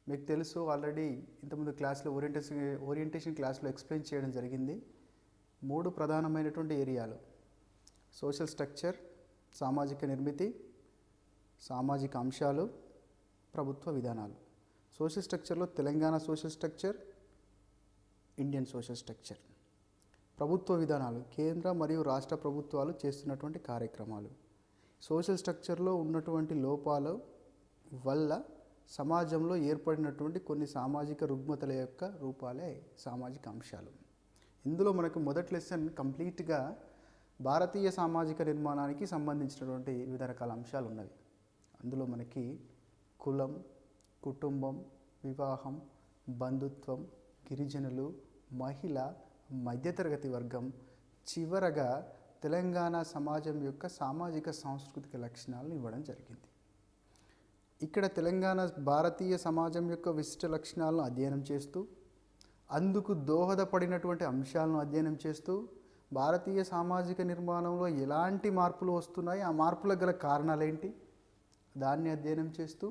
మీకు తెలుసు ఆల్రెడీ ఇంతకుముందు క్లాస్లో ఓరియంటేషన్ క్లాస్లో ఎక్స్ప్లెయిన్ చేయడం జరిగింది. 3 ప్రధానమైనటువంటి ఏరియాలు: సోషల్ స్ట్రక్చర్, సామాజిక నిర్మితి, సామాజిక అంశాలు, ప్రభుత్వ విధానాలు. సోషల్ స్ట్రక్చర్లో Telangana social structure, Indian social structure. ప్రభుత్వ విధానాలు కేంద్ర మరియు రాష్ట్ర ప్రభుత్వాలు చేస్తున్నటువంటి కార్యక్రమాలు. సోషల్ స్ట్రక్చర్లో ఉన్నటువంటి లోపాల వల్ల సమాజంలో ఏర్పడినటువంటి కొన్ని సామాజిక రుగ్మతల యొక్క రూపాలే సామాజిక అంశాలు. ఇందులో మనకు మొదటి లెసన్ కంప్లీట్గా భారతీయ సామాజిక నిర్మాణానికి సంబంధించినటువంటి వివిధ రకాల అంశాలు ఉన్నవి. అందులో మనకి కులం, కుటుంబం, వివాహం, బంధుత్వం, గిరిజనులు, మహిళ, మధ్యతరగతి వర్గం, చివరగా తెలంగాణ సమాజం యొక్క సామాజిక సాంస్కృతిక లక్షణాలను ఇవ్వడం జరిగింది. ఇక్కడ తెలంగాణ భారతీయ సమాజం యొక్క విశిష్ట లక్షణాలను అధ్యయనం చేస్తూ, అందుకు దోహదపడినటువంటి అంశాలను అధ్యయనం చేస్తూ, భారతీయ సామాజిక నిర్మాణంలో ఎలాంటి మార్పులు వస్తున్నాయి, ఆ మార్పులకు గల కారణాలేంటి దాన్ని అధ్యయనం చేస్తూ,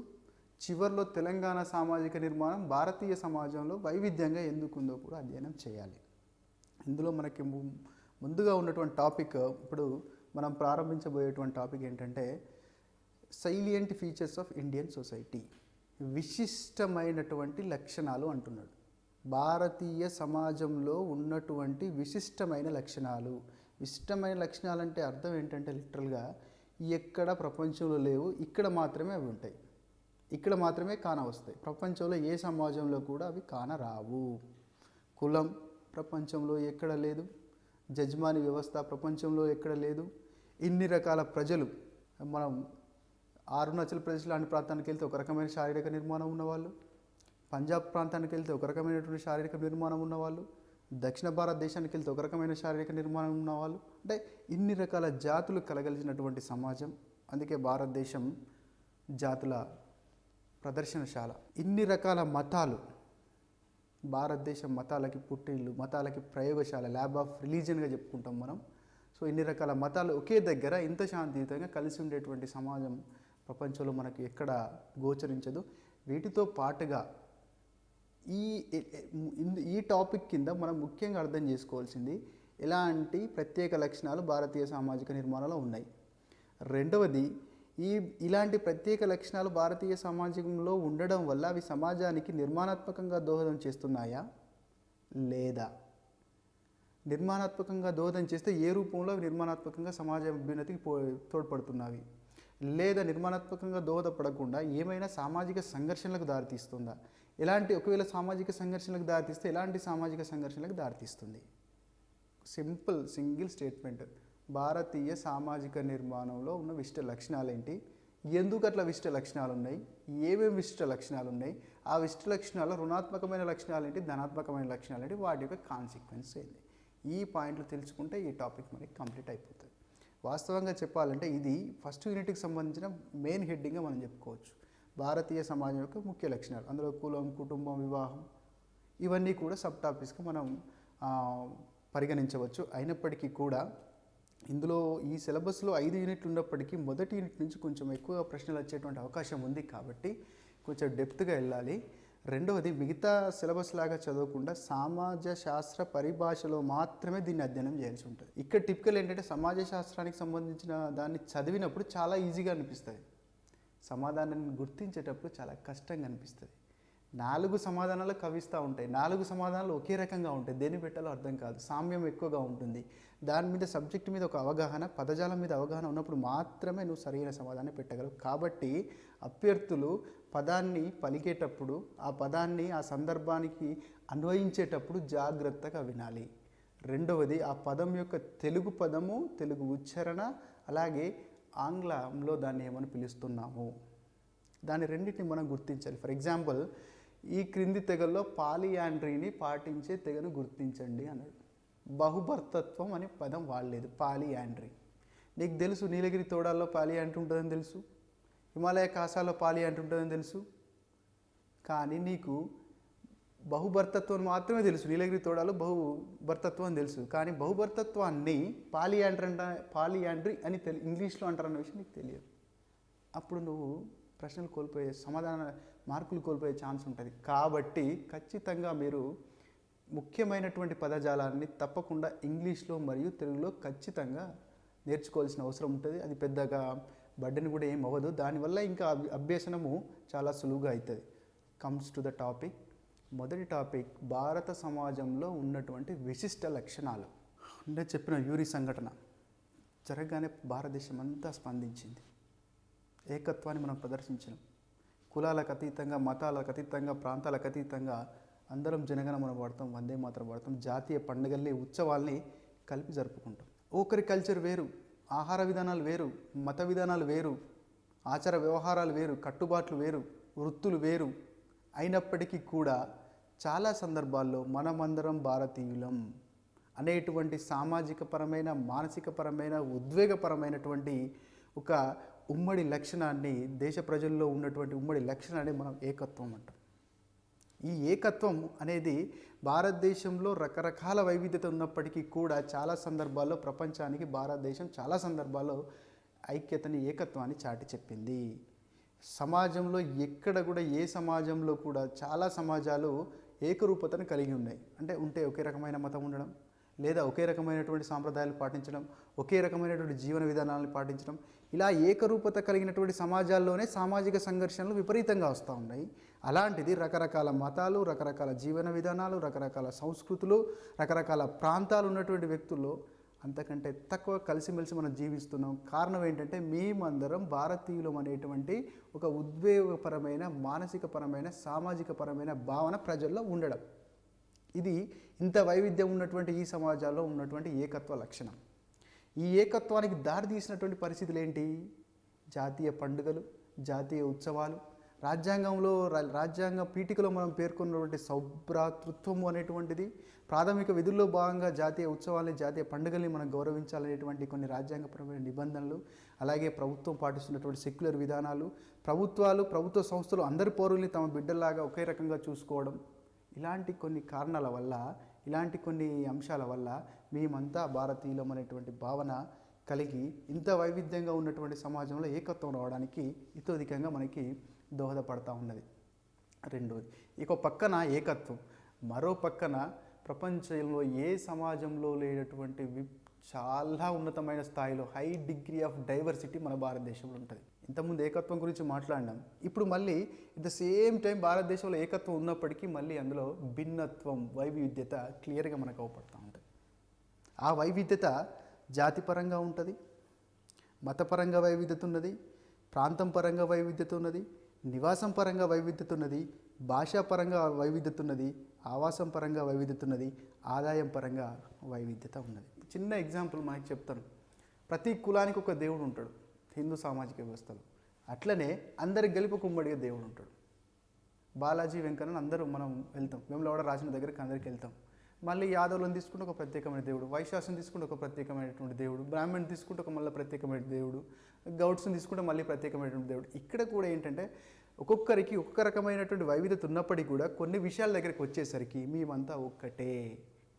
చివరిలో తెలంగాణ సామాజిక నిర్మాణం భారతీయ సమాజంలో వైవిధ్యంగా ఎందుకుందో కూడా అధ్యయనం చేయాలి. ఇందులో మనకి ముందుగా ఉన్నటువంటి టాపిక్, ఇప్పుడు మనం ప్రారంభించబోయేటువంటి టాపిక్ ఏంటంటే salient features of Indian society. విశిష్టమైనటువంటి లక్షణాలు అంటున్నాడు. భారతీయ సమాజంలో ఉన్నటువంటి విశిష్టమైన లక్షణాలు. విశిష్టమైన లక్షణాలు అంటే అర్థం ఏంటంటే లిటరల్గా ఎక్కడ ప్రపంచంలో లేవు, ఇక్కడ మాత్రమే అవి ఉంటాయి, ఇక్కడ మాత్రమే కానవస్తాయి. ప్రపంచంలో ఏ సమాజంలో కూడా అవి కానరావు. కులం ప్రపంచంలో ఎక్కడ లేదు, జజ్మాని వ్యవస్థ ప్రపంచంలో ఎక్కడ లేదు, ఇన్ని రకాల ప్రజలు. మనం అరుణాచల్ ప్రదేశ్ లాంటి ప్రాంతానికి వెళ్తే ఒక రకమైన శారీరక నిర్మాణం ఉన్నవాళ్ళు, పంజాబ్ ప్రాంతానికి వెళ్తే ఒక రకమైనటువంటి శారీరక నిర్మాణం ఉన్నవాళ్ళు, దక్షిణ భారతదేశానికి వెళ్తే ఒక రకమైన శారీరక నిర్మాణం ఉన్నవాళ్ళు. అంటే ఇన్ని రకాల జాతులు కలగలిసినటువంటి సమాజం. అందుకే భారతదేశం జాతుల ప్రదర్శనశాల. ఇన్ని రకాల మతాలు, భారతదేశం మతాలకి పుట్టిల్లు, మతాలకి ప్రయోగశాల, ల్యాబ్ ఆఫ్ రిలీజియన్గా చెప్పుకుంటాం మనం. సో ఇన్ని రకాల మతాలు ఒకే దగ్గర ఇంత శాంతియుతంగా కలిసి ఉండేటువంటి సమాజం ప్రపంచంలో మనకు ఎక్కడ గోచరించదు. వీటితో పాటుగా ఈ టాపిక్ కింద మనం ముఖ్యంగా అర్థం చేసుకోవాల్సింది ఎలాంటి ప్రత్యేక లక్షణాలు భారతీయ సామాజిక నిర్మాణంలో ఉన్నాయి. రెండవది, ఇలాంటి ప్రత్యేక లక్షణాలు భారతీయ సమాజంలో ఉండడం వల్ల అవి సమాజానికి నిర్మాణాత్మకంగా దోహదం చేస్తున్నాయా లేదా? నిర్మాణాత్మకంగా దోహదం చేస్తే ఏ రూపంలో అవి నిర్మాణాత్మకంగా సమాజ అభ్యున్నతికి తోడ్పడుతున్నవి, లేదా నిర్మాణాత్మకంగా దోహదపడకుండా ఏమైనా సామాజిక సంఘర్షణలకు దారితీస్తుందా? ఒకవేళ సామాజిక సంఘర్షణలకు దారితీస్తే ఎలాంటి సామాజిక సంఘర్షణలకు దారితీస్తుంది? Single statement. భారతీయ సామాజిక నిర్మాణంలో ఉన్న విశిష్ట లక్షణాలు ఏంటి, ఎందుకు అట్లా విశిష్ట లక్షణాలు ఉన్నాయి, ఏమేమి విశిష్ట లక్షణాలు ఉన్నాయి, ఆ విశిష్ట లక్షణాలు రుణాత్మకమైన లక్షణాలు ఏంటి, ధనాత్మకమైన లక్షణాలు ఏంటి, వాటి యొక్క కాన్సిక్వెన్స్ ఏంటి. ఈ పాయింట్లు తెలుసుకుంటే ఈ టాపిక్ మనకి కంప్లీట్ అయిపోతుంది. వాస్తవంగా చెప్పాలంటే ఇది ఫస్ట్ యూనిట్కి సంబంధించిన మెయిన్ హెడ్డింగ్గా మనం చెప్పుకోవచ్చు. భారతీయ సమాజం యొక్క ముఖ్య లక్షణాలు, అందులో కులం, కుటుంబం, వివాహం, ఇవన్నీ కూడా సబ్ టాపిక్స్గా మనం పరిగణించవచ్చు. అయినప్పటికీ కూడా ఇందులో ఈ సిలబస్లో 5 యూనిట్లు ఉన్నప్పటికీ మొదటి యూనిట్ నుంచి కొంచెం ఎక్కువ ప్రశ్నలు వచ్చేటువంటి అవకాశం ఉంది కాబట్టి కొంచెం డెప్త్గా వెళ్ళాలి. రెండవది, మిగతా సిలబస్ లాగా చదవకుండా సమాజ శాస్త్ర పరిభాషలో మాత్రమే దీన్ని అధ్యయనం చేయాల్సి ఉంటుంది. ఇక్కడ టిపికల్ ఏంటంటే సమాజ శాస్త్రానికి సంబంధించిన దాన్ని చదివినప్పుడు చాలా ఈజీగా అనిపిస్తుంది, సమాధానాన్ని గుర్తించేటప్పుడు చాలా కష్టంగా అనిపిస్తుంది. 4 సమాధానాలు కవిస్తూ ఉంటాయి, 4 సమాధానాలు ఒకే రకంగా ఉంటాయి, దేన్ని పెట్టాలో అర్థం కాదు, సామ్యం ఎక్కువగా ఉంటుంది. దాని మీద సబ్జెక్ట్ మీద ఒక అవగాహన, పదజాలం మీద అవగాహన ఉన్నప్పుడు మాత్రమే నువ్వు సరైన సమాధానం పెట్టగలవు. కాబట్టి అభ్యర్థులు పదాన్ని పలికేటప్పుడు, ఆ పదాన్ని ఆ సందర్భానికి అన్వయించేటప్పుడు జాగ్రత్తగా వినాలి. రెండవది, ఆ పదం యొక్క తెలుగు పదము, తెలుగు ఉచ్చారణ, అలాగే ఆంగ్లంలో దాన్ని ఏమని పిలుస్తున్నాము, దాని రెండింటిని మనం గుర్తించాలి. ఫర్ ఎగ్జాంపుల్, ఈ క్రింది తెగల్లో పాలియాండ్రీని పాటించే తెగను గుర్తించండి అన్నాడు. బహుభర్తత్వం అనే పదం వాడలేదు, పాలియాండ్రీ. నీకు తెలుసు నీలగిరి తోడాల్లో పాలియాండ్రీ ఉంటుందని తెలుసు, హిమాలయ కాసాల్లో పాలియాండ్రీ ఉంటుందని తెలుసు, కానీ నీకు బహుభర్తత్వం మాత్రమే తెలుసు. నీలగిరి తోడాలో బహుభర్తత్వం అని తెలుసు, కానీ బహుభర్తత్వాన్ని పాలియాండ్రీ అని ఇంగ్లీష్లో అంటారన్న విషయం నీకు తెలియదు. అప్పుడు నువ్వు ప్రశ్నలు కోల్పోయే మార్కులు కోల్పోయే ఛాన్స్ ఉంటుంది. కాబట్టి ఖచ్చితంగా మీరు ముఖ్యమైనటువంటి పదజాలాన్ని తప్పకుండా ఇంగ్లీష్లో మరియు తెలుగులో ఖచ్చితంగా నేర్చుకోవాల్సిన అవసరం ఉంటుంది. అది పెద్దగా బర్డెన్ కూడా ఏం అవ్వదు. దానివల్ల ఇంకా అభ్యసనము చాలా సులువుగా అవుతుంది. Comes to the topic. మొదటి టాపిక్ భారత సమాజంలో ఉన్నటువంటి విశిష్ట లక్షణాలు. నేను చెప్పిన యూరి సంఘటన జరగగానే భారతదేశం అంతా స్పందించింది. ఏకత్వాన్ని మనం ప్రదర్శించినాం. కులాలకు అతీతంగా, మతాలకు అతీతంగా, ప్రాంతాలకు అతీతంగా అందరం జనగణమన వాడతాం, వందే మాతరం వాడతాం, జాతీయ పండుగల్ని, ఉత్సవాల్ని కలిపి జరుపుకుంటాం. ఒకరి కల్చర్ వేరు, ఆహార విధానాలు వేరు, మత విధానాలు వేరు, ఆచార వ్యవహారాలు వేరు, కట్టుబాట్లు వేరు, వృత్తులు వేరు అయినప్పటికీ కూడా చాలా సందర్భాల్లో మనమందరం భారతీయులం అనేటువంటి సామాజికపరమైన, మానసికపరమైన, ఉద్వేగపరమైనటువంటి ఒక ఉమ్మడి లక్షణాన్ని, దేశ ప్రజల్లో ఉన్నటువంటి ఉమ్మడి లక్షణాన్ని మనం ఏకత్వం అంటాం. ఈ ఏకత్వం అనేది భారతదేశంలో రకరకాల వైవిధ్యత ఉన్నప్పటికీ కూడా చాలా సందర్భాల్లో ప్రపంచానికి భారతదేశం చాలా సందర్భాల్లో ఐక్యతని, ఏకత్వాన్ని చాటి చెప్పింది. సమాజంలో ఎక్కడ కూడా, ఏ సమాజంలో కూడా చాలా సమాజాలు ఏకరూపతను కలిగి ఉన్నాయి. అంటే ఒకే రకమైన మతం ఉండడం, లేదా ఒకే రకమైనటువంటి సాంప్రదాయాలు పాటించడం, ఒకే రకమైనటువంటి జీవన విధానాలను పాటించడం, ఇలా ఏకరూపత కలిగినటువంటి సమాజాల్లోనే సామాజిక సంఘర్షణలు విపరీతంగా వస్తూ ఉన్నాయి. అలాంటిది రకరకాల మతాలు, రకరకాల జీవన విధానాలు, రకరకాల సంస్కృతులు, రకరకాల ప్రాంతాలు ఉన్నటువంటి వ్యక్తుల్లో అంతకంటే తక్కువ కలిసిమెలిసి మనం జీవిస్తున్నాం. కారణం ఏంటంటే మేమందరం భారతీయులం అనేటువంటి ఒక ఉద్వేగపరమైన, మానసికపరమైన, సామాజికపరమైన భావన ప్రజల్లో ఉండడం. ఇది ఇంత వైవిధ్యం ఉన్నటువంటి ఈ సమాజాల్లో ఉన్నటువంటి ఏకత్వ లక్షణం. ఈ ఏకత్వానికి దారితీసినటువంటి పరిస్థితులు ఏంటి? జాతీయ పండుగలు, జాతీయ ఉత్సవాలు, రాజ్యాంగ పీఠికలో మనం పేర్కొన్నటువంటి సౌభ్రాతృత్వము అనేటువంటిది, ప్రాథమిక విధుల్లో భాగంగా జాతీయ ఉత్సవాల్ని, జాతీయ పండుగల్ని మనం గౌరవించాలనేటువంటి కొన్ని రాజ్యాంగపరమైన నిబంధనలు, అలాగే ప్రభుత్వం పాటిస్తున్నటువంటి సెక్యులర్ విధానాలు, ప్రభుత్వ సంస్థలు అందరి పౌరుల్ని తమ బిడ్డల్లాగా ఒకే రకంగా చూసుకోవడం, ఇలాంటి కొన్ని కారణాల వల్ల, ఇలాంటి కొన్ని అంశాల వల్ల మేమంతా భారతీయులం అనేటువంటి భావన కలిగి ఇంత వైవిధ్యంగా ఉన్నటువంటి సమాజంలో ఏకత్వం రావడానికి ఇతోధికంగా మనకి దోహదపడతా ఉన్నది. రెండోది, ఇక పక్కన ఏకత్వం, మరో పక్కన ప్రపంచంలో ఏ సమాజంలో లేనటువంటి చాలా ఉన్నతమైన స్థాయిలో హై డిగ్రీ ఆఫ్ డైవర్సిటీ మన భారతదేశంలో ఉంటుంది. ఇంతకుముందు ఏకత్వం గురించి మాట్లాడినాం. ఇప్పుడు మళ్ళీ ఎట్ ద సేమ్ టైం భారతదేశంలో ఏకత్వం ఉన్నప్పటికీ మళ్ళీ అందులో భిన్నత్వం, వైవిధ్యత క్లియర్గా మనకు అవపడుతూ ఉంటుంది. ఆ వైవిధ్యత జాతిపరంగా ఉంటుంది, మతపరంగా వైవిధ్యత ఉన్నది, ప్రాంతం పరంగా వైవిధ్యత ఉన్నది, నివాసం పరంగా వైవిధ్యత ఉన్నది, భాషాపరంగా వైవిధ్యత ఉన్నది, ఆవాసం పరంగా వైవిధ్యత ఉన్నది, ఆదాయం పరంగా వైవిధ్యత ఉన్నది. చిన్న ఎగ్జాంపుల్ మనకి చెప్తాను. ప్రతి కులానికి ఒక దేవుడు ఉంటాడు హిందూ సామాజిక వ్యవస్థలో. అట్లనే అందరికి గెలుపు కుమ్మడిగా దేవుడు ఉంటాడు. బాలాజీ, వెంకన్న అందరూ మనం వెళ్తాం, వేములవాడ రాసిన దగ్గరికి అందరికి వెళ్తాం. మళ్ళీ యాదవులను తీసుకుంటే ఒక ప్రత్యేకమైన దేవుడు, వైశ్యాసుని తీసుకుంటే ఒక ప్రత్యేకమైనటువంటి దేవుడు, బ్రాహ్మణ్ తీసుకుంటే ఒక మళ్ళీ ప్రత్యేకమైన దేవుడు, గౌడ్స్ని తీసుకుంటే మళ్ళీ ప్రత్యేకమైనటువంటి దేవుడు. ఇక్కడ కూడా ఏంటంటే ఒక్కొక్కరికి ఒక్కొక్క రకమైనటువంటి వైవిధ్యత ఉన్నప్పటికీ కూడా కొన్ని విషయాల దగ్గరికి వచ్చేసరికి మేమంతా ఒక్కటే.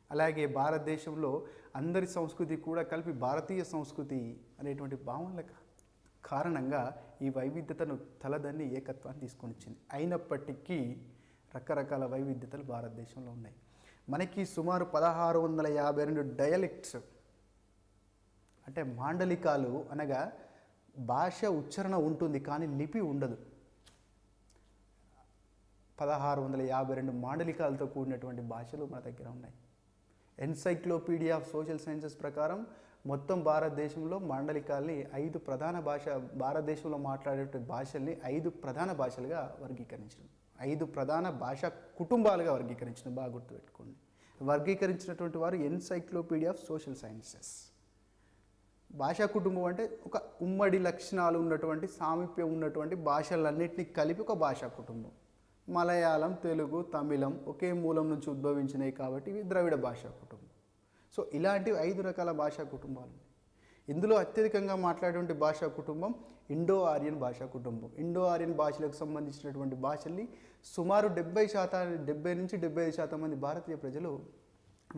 అలాగే భారతదేశంలో అందరి సంస్కృతి కూడా కలిపి భారతీయ సంస్కృతి అనేటువంటి భావనల కారణంగా ఈ వైవిధ్యతను తలదన్ని ఏకత్వాన్ని తీసుకొని వచ్చింది. అయినప్పటికీ రకరకాల వైవిధ్యతలు భారతదేశంలో ఉన్నాయి. మనకి సుమారు 1652 డయలెక్ట్స్, అంటే మాండలికాలు అనగా భాష ఉచ్చారణ ఉంటుంది కానీ లిపి ఉండదు. 1652 మాండలికాలతో కూడినటువంటి భాషలు మన దగ్గర ఉన్నాయి. ఎన్సైక్లోపీడియా ఆఫ్ సోషల్ సైన్సెస్ ప్రకారం మొత్తం భారతదేశంలో మాండలికాల్ని 5 ప్రధాన భారతదేశంలో మాట్లాడే భాషల్ని 5 ప్రధాన భాషలుగా వర్గీకరించడం, 5 ప్రధాన భాషా కుటుంబాలుగా వర్గీకరించడం. బాగా గుర్తుపెట్టుకోండి. వర్గీకరించినటువంటి వారు ఎన్సైక్లోపీడియా ఆఫ్ సోషల్ సైన్సెస్. భాషా కుటుంబం అంటే ఒక ఉమ్మడి లక్షణాలు ఉన్నటువంటి, సామీప్యం ఉన్నటువంటి భాషలన్నింటినీ కలిపి ఒక భాషా కుటుంబం. మలయాళం, తెలుగు, తమిళం ఒకే మూలం నుంచి ఉద్భవించినాయి కాబట్టి ఇవి ద్రవిడ భాషా కుటుంబం. సో ఇలాంటివి 5 రకాల భాషా కుటుంబాలు. ఇందులో అత్యధికంగా మాట్లాడేటువంటి భాషా కుటుంబం ఇండో ఆర్యన్ భాషా కుటుంబం. ఇండో ఆర్యన్ భాషలకు సంబంధించినటువంటి భాషల్ని సుమారు 70 నుంచి 75% మంది భారతీయ ప్రజలు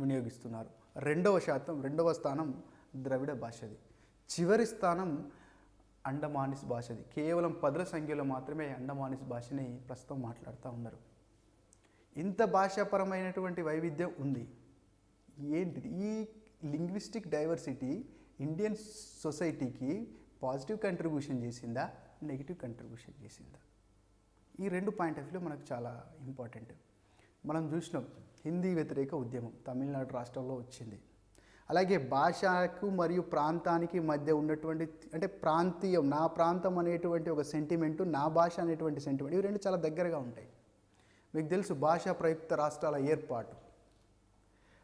వినియోగిస్తున్నారు. రెండవ స్థానం ద్రవిడ భాషది. చివరి స్థానం అండమానిస్ భాషది. కేవలం పదుల సంఖ్యలో మాత్రమే అండమానిస్ భాషని ప్రస్తుతం మాట్లాడుతూ ఉన్నారు. ఇంత భాషాపరమైనటువంటి వైవిధ్యం ఉంది. ఏంటిది ఈ లింగ్విస్టిక్ డైవర్సిటీ ఇండియన్ సొసైటీకి పాజిటివ్ కంట్రిబ్యూషన్ చేసిందా, నెగిటివ్ కంట్రిబ్యూషన్ చేసిందా? ఈ రెండు పాయింట్ ఆఫ్ వ్యూలో మనకు చాలా ఇంపార్టెంట్. మనం చూసినాం హిందీ వ్యతిరేక ఉద్యమం తమిళనాడు రాష్ట్రంలో వచ్చింది. అలాగే భాషకు మరియు ప్రాంతానికి మధ్య ఉన్నటువంటి అంటే ప్రాంతీయం, నా ప్రాంతం అనేటువంటి ఒక సెంటిమెంటు, నా భాష అనేటువంటి సెంటిమెంట్, ఇవి రెండు చాలా దగ్గరగా ఉంటాయి. మీకు తెలుసు భాషా ప్రయుక్త రాష్ట్రాల ఏర్పాటు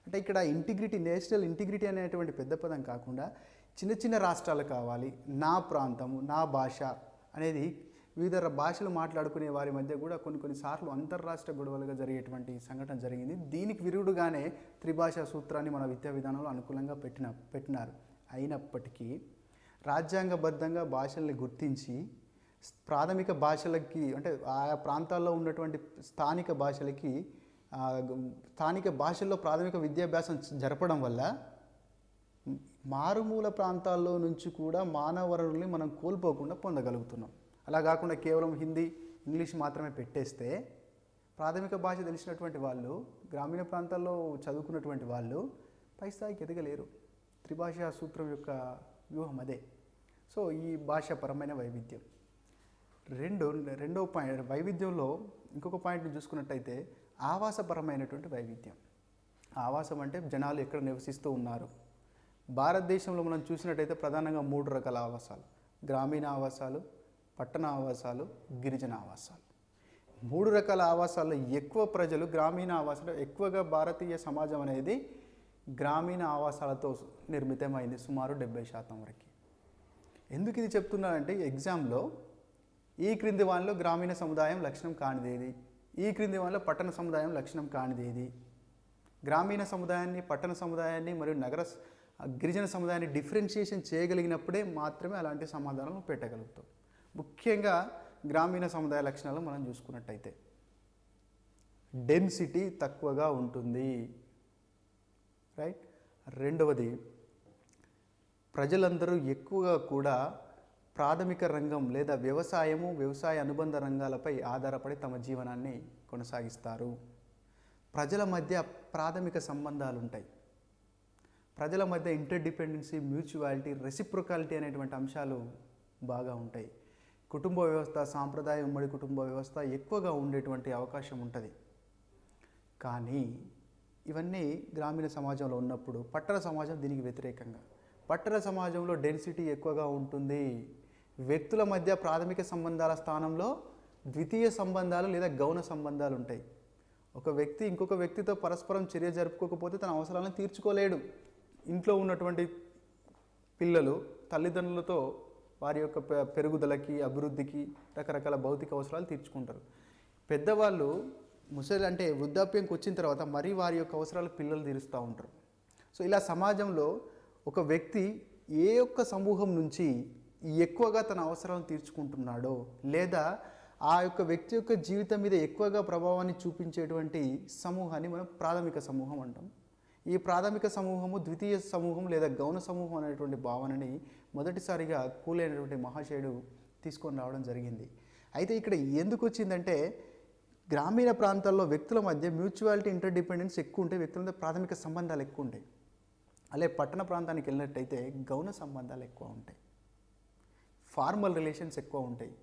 అంటే ఇక్కడ ఇంటిగ్రిటీ, నేషనల్ ఇంటిగ్రిటీ అనేటువంటి పెద్ద పదం కాకుండా చిన్న చిన్న రాష్ట్రాలు కావాలి, నా ప్రాంతము, నా భాష అనేది వివిధ భాషలు మాట్లాడుకునే వారి మధ్య కూడా కొన్నిసార్లు అంతర్రాష్ట్ర గొడవలుగా జరిగేటువంటి సంఘటన జరిగింది. దీనికి విరుగుడుగానే త్రిభాషా సూత్రాన్ని మన విద్యా విధానంలో అనుకూలంగా పెట్టినారు. అయినప్పటికీ రాజ్యాంగబద్ధంగా భాషల్ని గుర్తించి ప్రాథమిక భాషలకి అంటే ఆయా ప్రాంతాల్లో ఉన్నటువంటి స్థానిక భాషల్లో ప్రాథమిక విద్యాభ్యాసం జరపడం వల్ల మారుమూల ప్రాంతాల్లో నుంచి కూడా మానవ వనరుల్ని మనం కోల్పోకుండా పొందగలుగుతున్నాం. అలా కాకుండా కేవలం హిందీ, ఇంగ్లీష్ మాత్రమే పెట్టేస్తే ప్రాథమిక భాష తెలిసినటువంటి వాళ్ళు, గ్రామీణ ప్రాంతాల్లో చదువుకున్నటువంటి వాళ్ళు పై స్థాయికి ఎదగలేరు. త్రిభాషా సూత్రం యొక్క వ్యూహం అదే. సో ఈ భాషాపరమైన వైవిధ్యం. రెండో పాయింట్ వైవిధ్యంలో ఇంకొక పాయింట్ని చూసుకున్నట్టయితే ఆవాసపరమైనటువంటి వైవిధ్యం. ఆవాసం అంటే జనాలు ఎక్కడ నివసిస్తూ ఉన్నారు. భారతదేశంలో మనం చూసినట్టయితే ప్రధానంగా 3 రకాల ఆవాసాలు: గ్రామీణ ఆవాసాలు, పట్టణ ఆవాసాలు, గిరిజన ఆవాసాలు. 3 రకాల ఆవాసాల్లో ఎక్కువ ప్రజలు గ్రామీణ ఆవాసాలు, ఎక్కువగా భారతీయ సమాజం అనేది గ్రామీణ ఆవాసాలతో నిర్మితమైంది సుమారు 70% వరకు. ఎందుకు ఇది చెప్తున్నానంటే ఎగ్జామ్లో ఈ క్రింది వానిలో గ్రామీణ సముదాయం లక్షణం కానిదేది, ఈ క్రింది వానిలో పట్టణ సముదాయం లక్షణం కానిదేది. గ్రామీణ సముదాయాన్ని, పట్టణ సముదాయాన్ని మరియు గిరిజన సముదాయాన్ని డిఫరెన్షియేషన్ చేయగలిగినప్పుడే మాత్రమే అలాంటి సమాధానాలను పెట్టగలుగుతాం. ముఖ్యంగా గ్రామీణ సముదాయ లక్షణాలు మనం చూసుకున్నట్టయితే డెన్సిటీ తక్కువగా ఉంటుంది, రైట్. రెండవది, ప్రజలందరూ ఎక్కువగా కూడా ప్రాథమిక రంగం లేదా వ్యవసాయము, వ్యవసాయ అనుబంధ రంగాలపై ఆధారపడి తమ జీవనాన్ని కొనసాగిస్తారు. ప్రజల మధ్య ప్రాథమిక సంబంధాలు ఉంటాయి. ప్రజల మధ్య ఇంటర్డిపెండెన్సీ, మ్యూచువాలిటీ, రెసిప్రొకాలిటీ అనేటువంటి అంశాలు బాగా ఉంటాయి. కుటుంబ వ్యవస్థ, సాంప్రదాయ ఉమ్మడి కుటుంబ వ్యవస్థ ఎక్కువగా ఉండేటువంటి అవకాశం ఉంటుంది. కానీ ఇవన్నీ గ్రామీణ సమాజంలో ఉన్నప్పుడు పట్టణ సమాజం దీనికి వ్యతిరేకంగా. పట్టణ సమాజంలో డెన్సిటీ ఎక్కువగా ఉంటుంది. వ్యక్తుల మధ్య ప్రాథమిక సంబంధాల స్థానంలో ద్వితీయ సంబంధాలు లేదా గౌణ సంబంధాలు ఉంటాయి. ఒక వ్యక్తి ఇంకొక వ్యక్తితో పరస్పరం చర్య జరుపుకోకపోతే తన అవసరాలను తీర్చుకోలేడు. ఇంట్లో ఉన్నటువంటి పిల్లలు తల్లిదండ్రులతో వారి యొక్క పెరుగుదలకి, అభివృద్ధికి, రకరకాల భౌతిక అవసరాలు తీర్చుకుంటారు. పెద్దవాళ్ళు అంటే వృద్ధాప్యంకి వచ్చిన తర్వాత మరీ వారి యొక్క అవసరాలు పిల్లలు తీరుస్తూ ఉంటారు. సో ఇలా సమాజంలో ఒక వ్యక్తి ఏ ఒక్క సమూహం నుంచి ఎక్కువగా తన అవసరాలను తీర్చుకుంటున్నాడో లేదా ఆ యొక్క వ్యక్తి యొక్క జీవితం మీద ఎక్కువగా ప్రభావాన్ని చూపించేటువంటి సమూహాన్ని మనం ప్రాథమిక సమూహం అంటాం. ఈ ప్రాథమిక సమూహము ద్వితీయ సమూహం లేదా గౌణ సమూహం అనేటువంటి భావనని మొదటిసారిగా కూలైనటువంటి మహాశయుడు తీసుకొని రావడం జరిగింది. అయితే ఇక్కడ ఎందుకు వచ్చిందంటే గ్రామీణ ప్రాంతాల్లో వ్యక్తుల మధ్య మ్యూచువాలిటీ, ఇంటర్డిపెండెన్స్ ఎక్కువ ఉంటాయి, వ్యక్తుల మధ్య ప్రాథమిక సంబంధాలు ఎక్కువ ఉంటాయి. అలాగే పట్టణ ప్రాంతానికి వెళ్ళినట్టయితే గౌణ సంబంధాలు ఎక్కువ ఉంటాయి, ఫార్మల్ రిలేషన్స్ ఎక్కువ ఉంటాయి.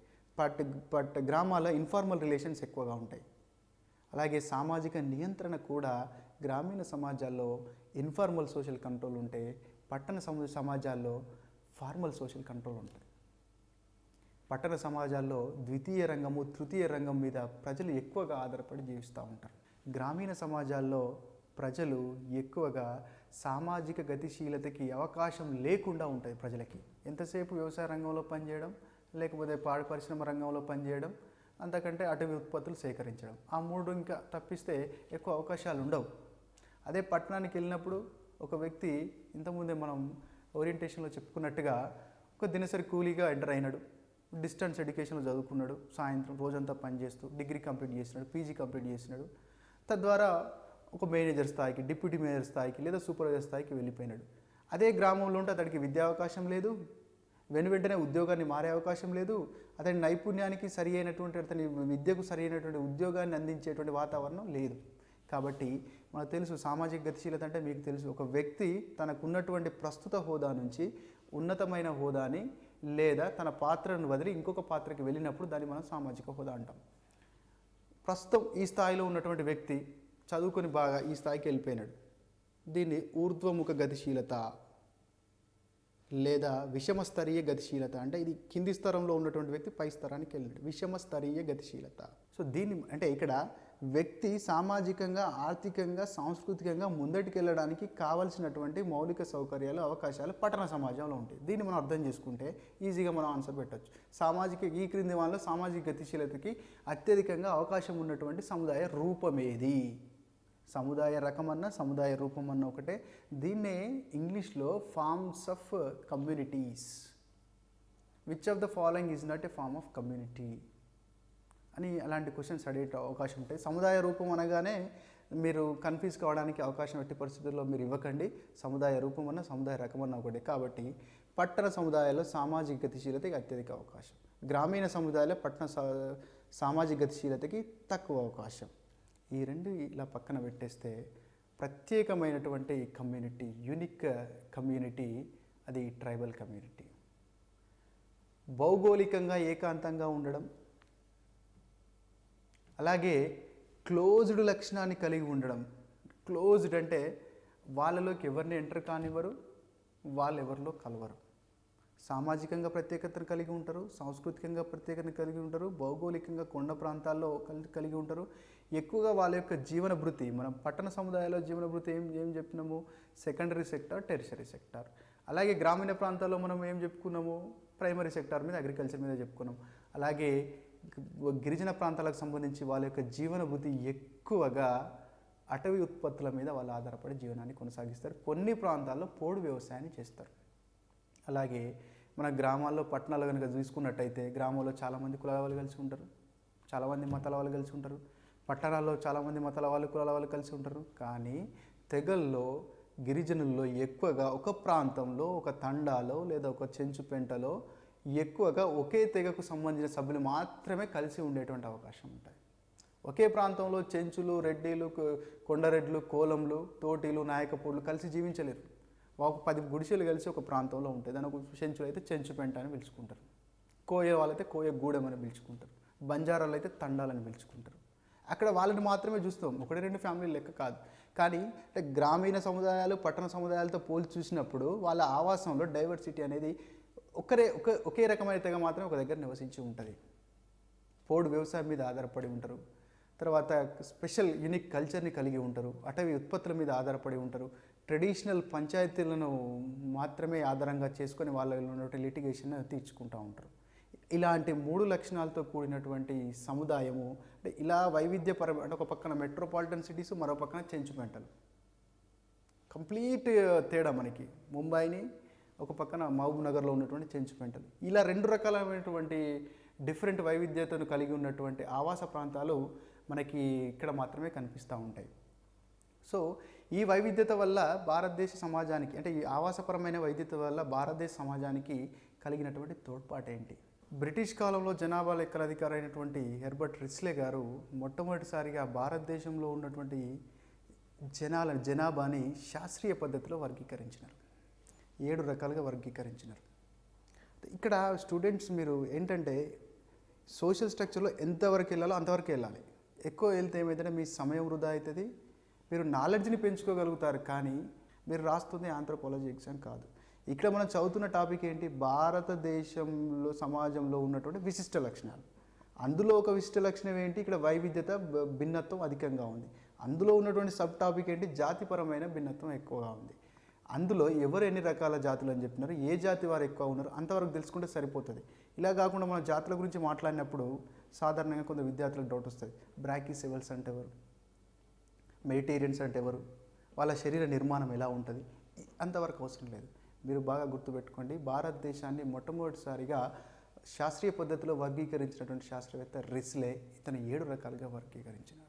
గ్రామాల్లో ఇన్ఫార్మల్ రిలేషన్స్ ఎక్కువగా ఉంటాయి. అలాగే సామాజిక నియంత్రణ కూడా గ్రామీణ సమాజాల్లో ఇన్ఫార్మల్ సోషల్ కంట్రోల్ ఉంటే పట్టణ సమాజాల్లో ఫార్మల్ సోషల్ కంట్రోల్ ఉంటుంది. పట్టణ సమాజాల్లో ద్వితీయ రంగము, తృతీయ రంగం మీద ప్రజలు ఎక్కువగా ఆధారపడి జీవిస్తూ ఉంటారు. గ్రామీణ సమాజాల్లో ప్రజలు ఎక్కువగా సామాజిక గతిశీలతకి అవకాశం లేకుండా ఉంటుంది. ప్రజలకి ఎంతసేపు వ్యవసాయ రంగంలో పనిచేయడం, లేకపోతే పాడి పరిశ్రమ రంగంలో పనిచేయడం, అంతకంటే అటవీ ఉత్పత్తులు సేకరించడం, ఆ 3 ఇంకా తప్పిస్తే ఎక్కువ అవకాశాలు ఉండవు. అదే పట్టణానికి వెళ్ళినప్పుడు ఒక వ్యక్తి ఇంతకుముందే మనం ఓరియంటేషన్లో చెప్పుకున్నట్టుగా ఒక దినసరి కూలీగా ఎంటర్ అయినాడు, డిస్టెన్స్ ఎడ్యుకేషన్లో చదువుకున్నాడు, సాయంత్రం రోజంతా పనిచేస్తూ డిగ్రీ కంప్లీట్ చేసినాడు, పీజీ కంప్లీట్ చేసినాడు, తద్వారా ఒక మేనేజర్ స్థాయికి, డిప్యూటీ మేనేజర్ స్థాయికి లేదా సూపర్వైజర్ స్థాయికి వెళ్ళిపోయినాడు. అదే గ్రామంలో ఉంటే అతడికి విద్యా అవకాశం లేదు, వెంటనే ఉద్యోగాన్ని మారే అవకాశం లేదు. అతని నైపుణ్యానికి సరి అయినటువంటి అతని విద్యకు సరి అయినటువంటి ఉద్యోగాన్ని అందించేటువంటి వాతావరణం లేదు. కాబట్టి మనకు తెలుసు సామాజిక గతిశీలత అంటే మీకు తెలుసు, ఒక వ్యక్తి తనకున్నటువంటి ప్రస్తుత హోదా నుంచి ఉన్నతమైన హోదాని లేదా తన పాత్రను వదిలి ఇంకొక పాత్రకి వెళ్ళినప్పుడు దాన్ని మనం సామాజిక హోదా అంటాం. ప్రస్తుతం ఈ స్థాయిలో ఉన్నటువంటి వ్యక్తి చదువుకొని బాగా ఈ స్థాయికి వెళ్ళిపోయినాడు. దీన్ని ఊర్ధ్వముఖ గతిశీలత లేదా విషమస్తరీయ గతిశీలత అంటే ఇది కింది స్తరంలో ఉన్నటువంటి వ్యక్తి పై స్థరానికి వెళ్ళాడు, విషమస్తరీయ గతిశీలత. సో దీన్ని అంటే ఇక్కడ వ్యక్తి సామాజికంగా, ఆర్థికంగా, సాంస్కృతికంగా ముందటికి వెళ్ళడానికి కావలసినటువంటి మౌలిక సౌకర్యాలు, అవకాశాలు పట్టణ సమాజంలో ఉంటాయి. దీన్ని మనం అర్థం చేసుకుంటే ఈజీగా మనం ఆన్సర్ పెట్టవచ్చు. ఈ క్రింది వాళ్ళలో సామాజిక గతిశీలతకి అత్యధికంగా అవకాశం ఉన్నటువంటి సముదాయ రూపమేది? సముదాయ రకమన్నా సముదాయ రూపమన్నా ఒకటే. దీన్నే ఇంగ్లీష్లో forms of communities, which of the following is not a form of community అని అలాంటి క్వశ్చన్స్ అడిగే అవకాశం ఉంటాయి. సముదాయ రూపం అనగానే మీరు కన్ఫ్యూజ్ కావడానికి అవకాశం ఎట్టి పరిస్థితుల్లో మీరు ఇవ్వకండి. సముదాయ రూపం అన్న సముదాయ రకం అన్న ఒకటి. కాబట్టి పట్టణ సముదాయాల్లో సామాజిక గతిశీలతకి అత్యధిక అవకాశం, గ్రామీణ సముదాయాల్లో సామాజిక గతిశీలతకి తక్కువ అవకాశం. ఈ రెండు ఇలా పక్కన పెట్టేస్తే ప్రత్యేకమైనటువంటి కమ్యూనిటీ, యూనిక్ కమ్యూనిటీ అది ట్రైబల్ కమ్యూనిటీ. భౌగోళికంగా ఏకాంతంగా ఉండడం, అలాగే క్లోజ్డ్ లక్షణాన్ని కలిగి ఉండడం. క్లోజ్డ్ అంటే వాళ్ళలోకి ఎవరిని ఎంటర్ కానివ్వరు, వాళ్ళు ఎవరిలో కలవరు. సామాజికంగా ప్రత్యేకతను కలిగి ఉంటారు, సాంస్కృతికంగా ప్రత్యేకతను కలిగి ఉంటారు, భౌగోళికంగా కొండ ప్రాంతాల్లో కలిగి ఉంటారు. ఎక్కువగా వాళ్ళ యొక్క జీవన భృతి, మనం పట్టణ సముదాయాల్లో జీవన భృతి ఏం చెప్పినాము? Secondary sector, tertiary sector. అలాగే గ్రామీణ ప్రాంతాల్లో మనం ఏం చెప్పుకున్నాము? ప్రైమరీ సెక్టార్ మీద, అగ్రికల్చర్ మీద చెప్పుకున్నాం. అలాగే గిరిజన ప్రాంతాలకు సంబంధించి వాళ్ళ యొక్క జీవన భృతి ఎక్కువగా అటవీ ఉత్పత్తుల మీద వాళ్ళు ఆధారపడి జీవనాన్ని కొనసాగిస్తారు. కొన్ని ప్రాంతాల్లో పోడు వ్యవసాయాన్ని చేస్తారు. అలాగే మన గ్రామాల్లో, పట్టణాలు కనుక చూసుకున్నట్టయితే గ్రామాల్లో చాలామంది కులాల వాళ్ళు కలిసి ఉంటారు, చాలామంది మతాల వాళ్ళు కలిసి ఉంటారు. పట్టణాల్లో చాలామంది మతాల వాళ్ళు, కులాల వాళ్ళు కలిసి ఉంటారు. కానీ తెగల్లో, గిరిజనుల్లో ఎక్కువగా ఒక ప్రాంతంలో, ఒక తండాలో లేదా ఒక చెంచుపెంటలో ఎక్కువగా ఒకే తెగకు సంబంధించిన సభ్యులు మాత్రమే కలిసి ఉండేటువంటి అవకాశం ఉంటుంది. ఒకే ప్రాంతంలో చెంచులు, రెడ్డిలు, కొండరెడ్లు, కోలంలు, తోటీలు, నాయకపోళ్ళు కలిసి జీవించలేరు. ఒక 10 గుడిసెలు కలిసి ఒక ప్రాంతంలో ఉంటాయి. దాని ఒక చెంచులు అయితే చెంచుపెంట అని పిలుచుకుంటారు, కోయ వాళ్ళైతే కోయ గూడెం అని పిలుచుకుంటారు, బంజారాలు అయితే తండాలని పిలుచుకుంటారు. అక్కడ వాళ్ళని మాత్రమే చూస్తాం, 1-2 ఫ్యామిలీలు లెక్క కాదు. కానీ గ్రామీణ సముదాయాలు, పట్టణ సముదాయాలతో పోల్చి చూసినప్పుడు వాళ్ళ ఆవాసంలో డైవర్సిటీ అనేది ఒకే రకమైన తెగ మాత్రం ఒక దగ్గర నివసించి ఉంటుంది. పోడు వ్యవసాయం మీద ఆధారపడి ఉంటారు. తర్వాత స్పెషల్ యూనిక్ కల్చర్ని కలిగి ఉంటారు. అటవీ ఉత్పత్తుల మీద ఆధారపడి ఉంటారు. ట్రెడిషనల్ పంచాయతీలను మాత్రమే ఆధారంగా చేసుకొని వాళ్ళలో ఉన్నటువంటి లిటిగేషన్ తీర్చుకుంటూ ఉంటారు. ఇలాంటి 3 లక్షణాలతో కూడినటువంటి సముదాయము అంటే ఇలా వైవిధ్యపరం అంటే ఒక పక్కన మెట్రోపాలిటన్ సిటీస్, మరో పక్కన చెంచుపెంటలు. కంప్లీట్ తేడా మనకి. ముంబైని ఒక పక్కన మహబూబ్ నగర్లో ఉన్నటువంటి చెంచుపెంటలు. ఇలా 2 రకాలైనటువంటి డిఫరెంట్ వైవిధ్యతను కలిగి ఉన్నటువంటి ఆవాస ప్రాంతాలు మనకి ఇక్కడ మాత్రమే కనిపిస్తూ ఉంటాయి. సో ఈ వైవిధ్యత వల్ల భారతదేశ సమాజానికి అంటే ఈ ఆవాసపరమైన వైవిధ్యత వల్ల భారతదేశ సమాజానికి కలిగినటువంటి తోడ్పాటు ఏంటి? బ్రిటిష్ కాలంలో జనాభా లెక్కల అధికారి అయినటువంటి హెర్బర్ట్ రిస్లే గారు మొట్టమొదటిసారిగా భారతదేశంలో ఉన్నటువంటి జనాభాని శాస్త్రీయ పద్ధతిలో వర్గీకరించినారు. 7 రకాలుగా వర్గీకరించినారు. ఇక్కడ స్టూడెంట్స్ మీరు ఏంటంటే సోషల్ స్ట్రక్చర్లో ఎంతవరకు వెళ్ళాలో అంతవరకు వెళ్ళాలి. ఎక్కువ వెళ్తే ఏమైందంటే మీ సమయం వృధా అవుతుంది, మీరు నాలెడ్జ్ని పెంచుకోగలుగుతారు. కానీ మీరు రాస్తుంది ఆంథ్రోపాలజీ ఎగ్జామ్ కాదు. ఇక్కడ మనం చదువుతున్న టాపిక్ ఏంటి? భారతదేశంలో సమాజంలో ఉన్నటువంటి విశిష్ట లక్షణాలు. అందులో ఒక విశిష్ట లక్షణం ఏంటి? ఇక్కడ వైవిధ్యత, భిన్నత్వం అధికంగా ఉంది. అందులో ఉన్నటువంటి సబ్ టాపిక్ ఏంటి? జాతిపరమైన భిన్నత్వం ఎక్కువగా ఉంది. అందులో ఎవరు ఎన్ని రకాల జాతులు అని చెప్పినారు, ఏ జాతి వారు ఎక్కువ ఉన్నారు అంతవరకు తెలుసుకుంటే సరిపోతుంది. ఇలా కాకుండా మన జాతుల గురించి మాట్లాడినప్పుడు సాధారణంగా కొంత విద్యార్థులకు డౌట్ వస్తుంది. బ్రాకీసెవల్స్ అంటే ఎవరు, మెడిటేరియన్స్ అంటే ఎవరు, వాళ్ళ శరీర నిర్మాణం ఎలా ఉంటుంది, అంతవరకు అవసరం లేదు. మీరు బాగా గుర్తుపెట్టుకోండి, భారతదేశాన్ని మొట్టమొదటిసారిగా శాస్త్రీయ పద్ధతిలో వర్గీకరించినటువంటి శాస్త్రవేత్త రిస్లే. ఇతను 7 రకాలుగా వర్గీకరించినాడు.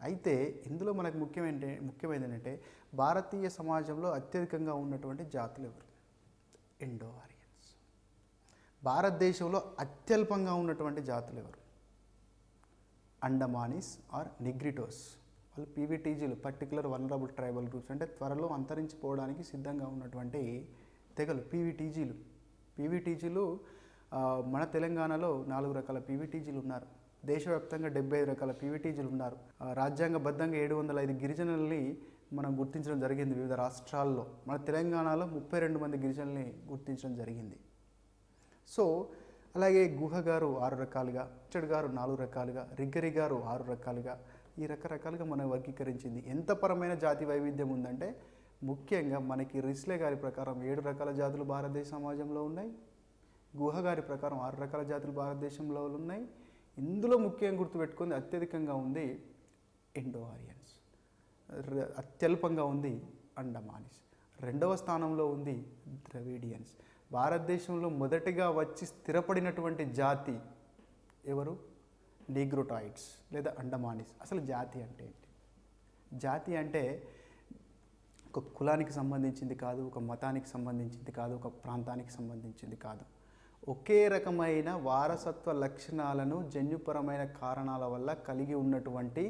అయితే ఇందులో మనకు ముఖ్యమైనది ఏంటంటే భారతీయ సమాజంలో అత్యధికంగా ఉన్నటువంటి జాతులు ఎవరు? ఇండో ఆరియన్స్. భారతదేశంలో అత్యల్పంగా ఉన్నటువంటి జాతులు ఎవరు? Andamanese are నిగ్రిటోస్. వాళ్ళు పీవీటీజీలు, పర్టికులర్ వల్నరబుల్ ట్రైబల్ గ్రూప్స్, అంటే త్వరలో అంతరించిపోవడానికి సిద్ధంగా ఉన్నటువంటి తెగలు పీవీటీజీలు. పీవీటీజీలు మన తెలంగాణలో 4 రకాల పీవీటీజీలు ఉన్నారు. దేశవ్యాప్తంగా 75 రకాల పీవీటీజీలు ఉన్నారు. రాజ్యాంగబద్ధంగా 705 గిరిజనుల్ని మనం గుర్తించడం జరిగింది వివిధ రాష్ట్రాల్లో. మన తెలంగాణలో 32 మంది గిరిజనుల్ని గుర్తించడం జరిగింది. సో అలాగే గుహ గారు 6 రకాలుగా, చెడు గారు 4 రకాలుగా, రిగ్గరి గారు 6 రకాలుగా, ఈ రకరకాలుగా మనం వర్గీకరించింది. ఎంత పరమైన జాతి వైవిధ్యం ఉందంటే ముఖ్యంగా మనకి రిస్లే గారి ప్రకారం 7 రకాల జాతులు భారతదేశ సమాజంలో ఉన్నాయి. గుహ గారి ప్రకారం 6 రకాల జాతులు భారతదేశంలో ఉన్నాయి. ఇందులో ముఖ్యంగా గుర్తుపెట్టుకుంది అత్యధికంగా ఉంది ఇండో ఆరియన్స్, అత్యల్పంగా ఉంది అండమానీస్, రెండవ స్థానంలో ఉంది ద్రవిడియన్స్. భారతదేశంలో మొదటిగా వచ్చి స్థిరపడినటువంటి జాతి ఎవరు? నీగ్రోటాయిడ్స్ లేదా అండమానీస్. అసలు జాతి అంటే ఏంటి? జాతి అంటే ఒక కులానికి సంబంధించింది కాదు, ఒక మతానికి సంబంధించింది కాదు, ఒక ప్రాంతానికి సంబంధించింది కాదు. ఒకే రకమైన వారసత్వ లక్షణాలను జన్యుపరమైన కారణాల వల్ల కలిగి ఉన్నటువంటి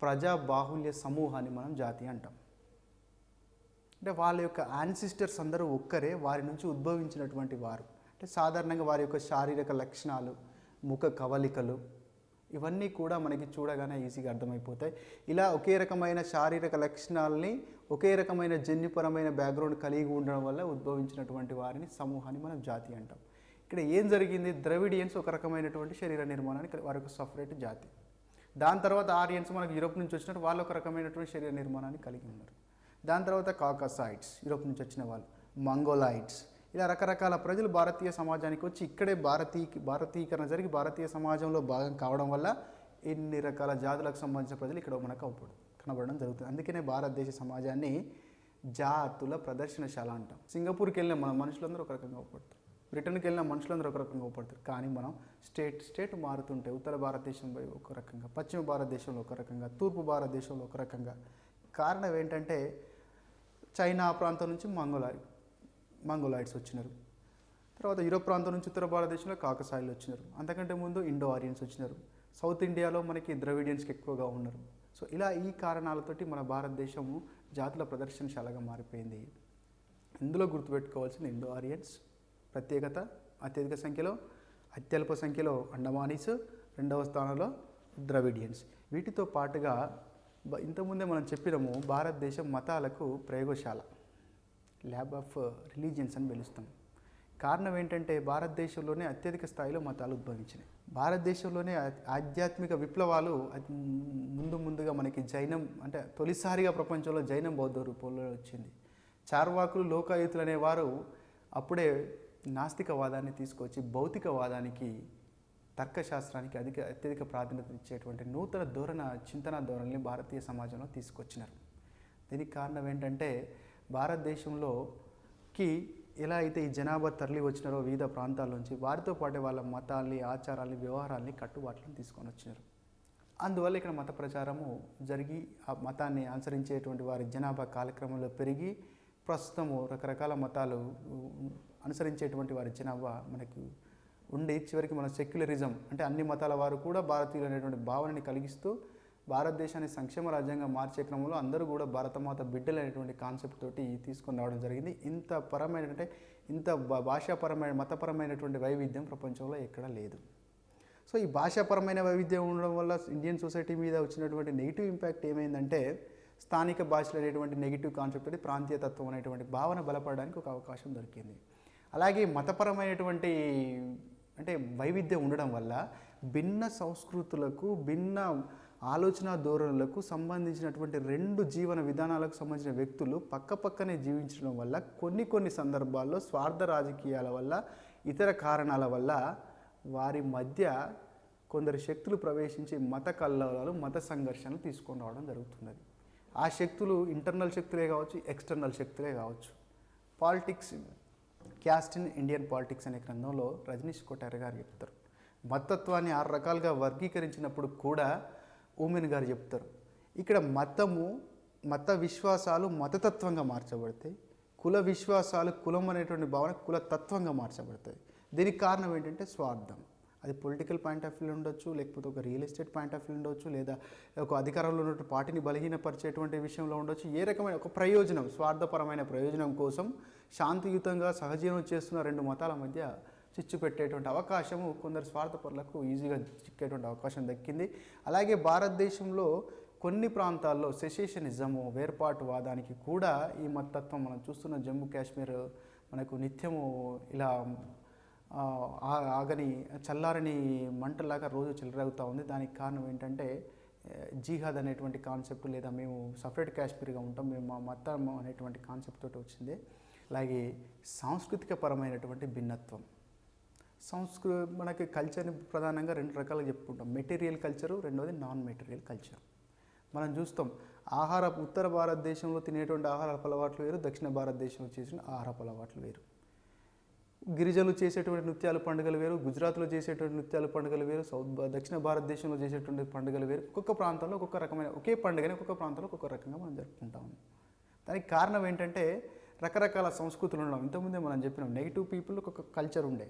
ప్రజా బాహుల్య సమూహాన్ని మనం జాతి అంటాం. అంటే వాళ్ళ యొక్క యాన్సిస్టర్స్ అందరూ ఒక్కరే, వారి నుంచి ఉద్భవించినటువంటి వారు. అంటే సాధారణంగా వారి యొక్క శారీరక లక్షణాలు, ముఖ కవలికలు ఇవన్నీ కూడా మనకి చూడగానే ఈజీగా అర్థమైపోతాయి. ఇలా ఒకే రకమైన శారీరక లక్షణాలని, ఒకే రకమైన జన్యుపరమైన బ్యాక్గ్రౌండ్ కలిగి ఉండడం వల్ల ఉద్భవించినటువంటి వారిని సమూహాన్ని మనం జాతి అంటాం. ఇక్కడ ఏం జరిగింది? ద్రవిడియన్స్ ఒక రకమైనటువంటి శరీర నిర్మాణానికి వారి యొక్క సపరేట్ జాతి. దాని తర్వాత ఆరియన్స్ మనకు యూరోప్ నుంచి వచ్చినట్టు వాళ్ళు ఒక రకమైనటువంటి శరీర నిర్మాణాన్ని కలిగి ఉన్నారు. దాని తర్వాత కాకసాయిడ్స్, యూరోప్ నుంచి వచ్చిన వాళ్ళు, మంగోలాయిడ్స్, ఇలా రకరకాల ప్రజలు భారతీయ సమాజానికి వచ్చి ఇక్కడే భారతీకరణ జరిగి భారతీయ సమాజంలో భాగం కావడం వల్ల ఎన్ని రకాల జాతులకు సంబంధించిన ప్రజలు ఇక్కడ మనకు కనబడడం జరుగుతుంది. అందుకనే భారతదేశ సమాజాన్ని జాతుల ప్రదర్శనశాల అంటాం. సింగపూర్కి వెళ్ళిన మన మనుషులందరూ ఒక రకంగా అవుపడతారు, బ్రిటన్కి వెళ్ళిన మనుషులందరూ ఒక రకంగా అవుపడతారు. కానీ మనం స్టేట్ మారుతుంటే ఉత్తర భారతదేశంలో ఒక రకంగా, పశ్చిమ భారతదేశంలో ఒక రకంగా, తూర్పు భారతదేశంలో ఒక రకంగా. కారణం ఏంటంటే చైనా ప్రాంతం నుంచి మంగోలాయిడ్స్ వచ్చినారు, తర్వాత యూరోప్ ప్రాంతం నుంచి ఉత్తర భారతదేశంలో కాకసాయిలు వచ్చినారు, అంతకంటే ముందు ఇండో ఆరియన్స్ వచ్చినారు, సౌత్ ఇండియాలో మనకి ద్రవిడియన్స్కి ఎక్కువగా ఉన్నారు. సో ఇలా ఈ కారణాలతోటి మన భారతదేశము జాతుల ప్రదర్శనశాలగా మారిపోయింది. ఇందులో గుర్తుపెట్టుకోవాల్సిన ఇండో ఆరియన్స్ ప్రత్యేకత, అత్యధిక సంఖ్యలో, అత్యల్ప సంఖ్యలో అండమానీస్, రెండవ స్థానంలో ద్రవిడియన్స్. వీటితో పాటుగా ఇంతకుముందే మనం చెప్పినాము, భారతదేశం మతాలకు ప్రయోగశాల, ల్యాబ్ ఆఫ్ రిలీజియన్స్ అని పిలుస్తాం. కారణం ఏంటంటే భారతదేశంలోనే అత్యధిక స్థాయిలో మతాలు ఉద్భవించినాయి. భారతదేశంలోనే ఆధ్యాత్మిక విప్లవాలు ముందుగా మనకి జైనం, అంటే తొలిసారిగా ప్రపంచంలో జైనం బౌద్ధ రూపంలో వచ్చింది. చార్వాకులు, లోకాయుతులు అనేవారు అప్పుడే నాస్తికవాదాన్ని తీసుకొచ్చి భౌతికవాదానికి, తర్కశాస్త్రానికి అత్యధిక ప్రాధాన్యత ఇచ్చేటువంటి నూతన చింతన ధోరణిని భారతీయ సమాజంలో తీసుకొచ్చినారు. దీనికి కారణం ఏంటంటే భారతదేశంలోకి ఎలా అయితే ఈ జనాభా తరలి వచ్చినారో వివిధ ప్రాంతాల నుంచి, వారితో పాటు వాళ్ళ మతాల్ని, ఆచారాల్ని, వ్యవహారాల్ని, కట్టుబాట్లను తీసుకొని వచ్చినారు. అందువల్ల ఇక్కడ మత ప్రచారము జరిగి ఆ మతాన్ని అనుసరించేటువంటి వారి జనాభా కాలక్రమంలో పెరిగి ప్రస్తుతము రకరకాల మతాలు అనుసరించేటువంటి వారి జనాభా మనకి ఉండి చివరికి మన సెక్యులరిజం, అంటే అన్ని మతాల వారు కూడా భారతీయులు అనేటువంటి భావనని కలిగిస్తూ భారతదేశాన్ని సంక్షేమ రాజ్యంగా మార్చే క్రమంలో అందరూ కూడా భారతమాత బిడ్డలు అనేటువంటి కాన్సెప్ట్ తోటి తీసుకొని రావడం జరిగింది. ఇంత భాషాపరమైన, మతపరమైనటువంటి వైవిధ్యం ప్రపంచంలో ఎక్కడా లేదు. సో ఈ భాషాపరమైన వైవిధ్యం ఉండడం వల్ల ఇండియన్ సొసైటీ మీద వచ్చినటువంటి నెగిటివ్ ఇంపాక్ట్ ఏమైందంటే, స్థానిక భాషలు అనేటువంటి నెగిటివ్ కాన్సెప్ట్ తోటి ప్రాంతీయతత్వం అనేటువంటి భావన బలపడడానికి ఒక అవకాశం దొరికింది. అలాగే మతపరమైనటువంటి అంటే వైవిధ్యం ఉండడం వల్ల భిన్న సంస్కృతులకు, భిన్న ఆలోచన ధోరణులకు సంబంధించినటువంటి 2 జీవన విధానాలకు సంబంధించిన వ్యక్తులు పక్కపక్కనే జీవించడం వల్ల కొన్ని సందర్భాల్లో స్వార్థ రాజకీయాల వల్ల, ఇతర కారణాల వల్ల వారి మధ్య కొందరు శక్తులు ప్రవేశించి మత కల్లోలాలు, మత సంఘర్షణలు తీసుకొని రావడం జరుగుతున్నది. ఆ శక్తులు ఇంటర్నల్ శక్తులే కావచ్చు, ఎక్స్టర్నల్ శక్తులే కావచ్చు. Politics, caste in Indian politics అనే గ్రంథంలో రజనీష్ కొఠారి గారు చెప్తారు, మతత్వాన్ని 6 రకాలుగా వర్గీకరించినప్పుడు కూడా ఊమెన్ గారు చెప్తారు, ఇక్కడ మత విశ్వాసాలు మతతత్వంగా మార్చబడతాయి, కుల విశ్వాసాలు, కులం అనేటువంటి భావన కులతత్వంగా మార్చబడతాయి. దీనికి కారణం ఏంటంటే స్వార్థం. అది పొలిటికల్ పాయింట్ ఆఫ్ వ్యూ ఉండొచ్చు, లేకపోతే ఒక real estate point of view ఉండొచ్చు, లేదా ఒక అధికారంలో ఉన్నటువంటి పార్టీని బలహీనపరిచేటువంటి విషయంలో ఉండొచ్చు. ఏ రకమైన ఒక ప్రయోజనం, స్వార్థపరమైన ప్రయోజనం కోసం శాంతియుతంగా సహజీవనం చేస్తున్న రెండు మతాల మధ్య చిచ్చు పెట్టేటువంటి అవకాశము కొందరు స్వార్థపరులకు ఈజీగా చిక్కేటువంటి అవకాశం దక్కింది. అలాగే భారతదేశంలో కొన్ని ప్రాంతాల్లో సెషేషనిజము, వేర్పాటువాదానికి కూడా ఈ మతత్వం మనం చూస్తున్న జమ్మూ కాశ్మీర్ మనకు నిత్యము ఇలా ఆగని చల్లారని మంటలాగా రోజు చెలరేగుతూ ఉంది. దానికి కారణం ఏంటంటే జిహాద్ అనేటువంటి కాన్సెప్ట్, లేదా మేము సపరేట్ కాశ్మీర్గా ఉంటాం, మేము మా మతం అనేటువంటి కాన్సెప్ట్ తోటి వచ్చింది. అలాగే సాంస్కృతిక పరమైనటువంటి భిన్నత్వం. మనకి కల్చర్ని ప్రధానంగా రెండు రకాలుగా చెప్పుకుంటాం. మెటీరియల్ కల్చరు, రెండవది నాన్ మెటీరియల్ కల్చర్. మనం చూస్తాం ఉత్తర భారతదేశంలో తినేటువంటి ఆహారపు అలవాట్లు వేరు, దక్షిణ భారతదేశంలో చేసిన ఆహారపు అలవాట్లు వేరు. గిరిజనులు చేసేటువంటి నృత్యాలు పండుగలు వేరు, గుజరాత్లో చేసేటువంటి నృత్యాలు పండుగలు వేరు, దక్షిణ భారతదేశంలో చేసేటువంటి పండుగలు వేరు. ఒక్కొక్క ప్రాంతంలో ఒక్కొక్క రకమైన ఒకే పండుగని ఒక్కొక్క ప్రాంతంలో ఒక్కొక్క రకంగా మనం జరుపుకుంటాము. దానికి కారణం ఏంటంటే రకరకాల సంస్కృతులు ఉండడం. ఇంతకుముందే మనం చెప్పినాం, నెగిటివ్ పీపుల్ ఒక కల్చర్ ఉండే,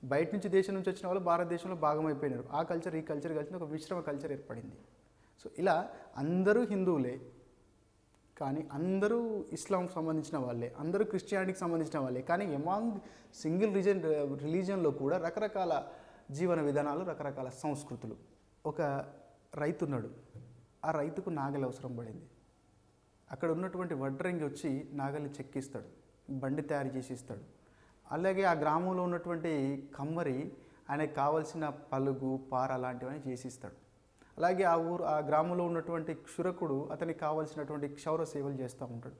బయట నుంచి దేశం నుంచి వచ్చిన వాళ్ళు భారతదేశంలో భాగమైపోయినారు. ఆ కల్చర్ ఈ కల్చర్ కలిసి ఒక మిశ్రమ కల్చర్ ఏర్పడింది. సో ఇలా అందరూ హిందువులే, కానీ అందరూ ఇస్లాంకి సంబంధించిన వాళ్ళే, అందరూ క్రిస్టియానిటీకి సంబంధించిన వాళ్ళే, కానీ ఎమాంగ్ సింగిల్ రిలీజియన్లో కూడా రకరకాల జీవన విధానాలు, రకరకాల సంస్కృతులు. ఒక రైతున్నాడు, ఆ రైతుకు నాగలి అవసరం పడింది. అక్కడ ఉన్నటువంటి వడ్రంగి వచ్చి నాగలిని చెక్కిస్తాడు, బండి తయారు చేసి ఇస్తాడు. అలాగే ఆ గ్రామంలో ఉన్నటువంటి కమ్మరి ఆయనకు కావలసిన పలుగు, పార లాంటివన్నీ చేసిస్తాడు. అలాగే ఆ గ్రామంలో ఉన్నటువంటి క్షురకుడు అతనికి కావాల్సినటువంటి క్షౌర సేవలు చేస్తూ ఉంటాడు.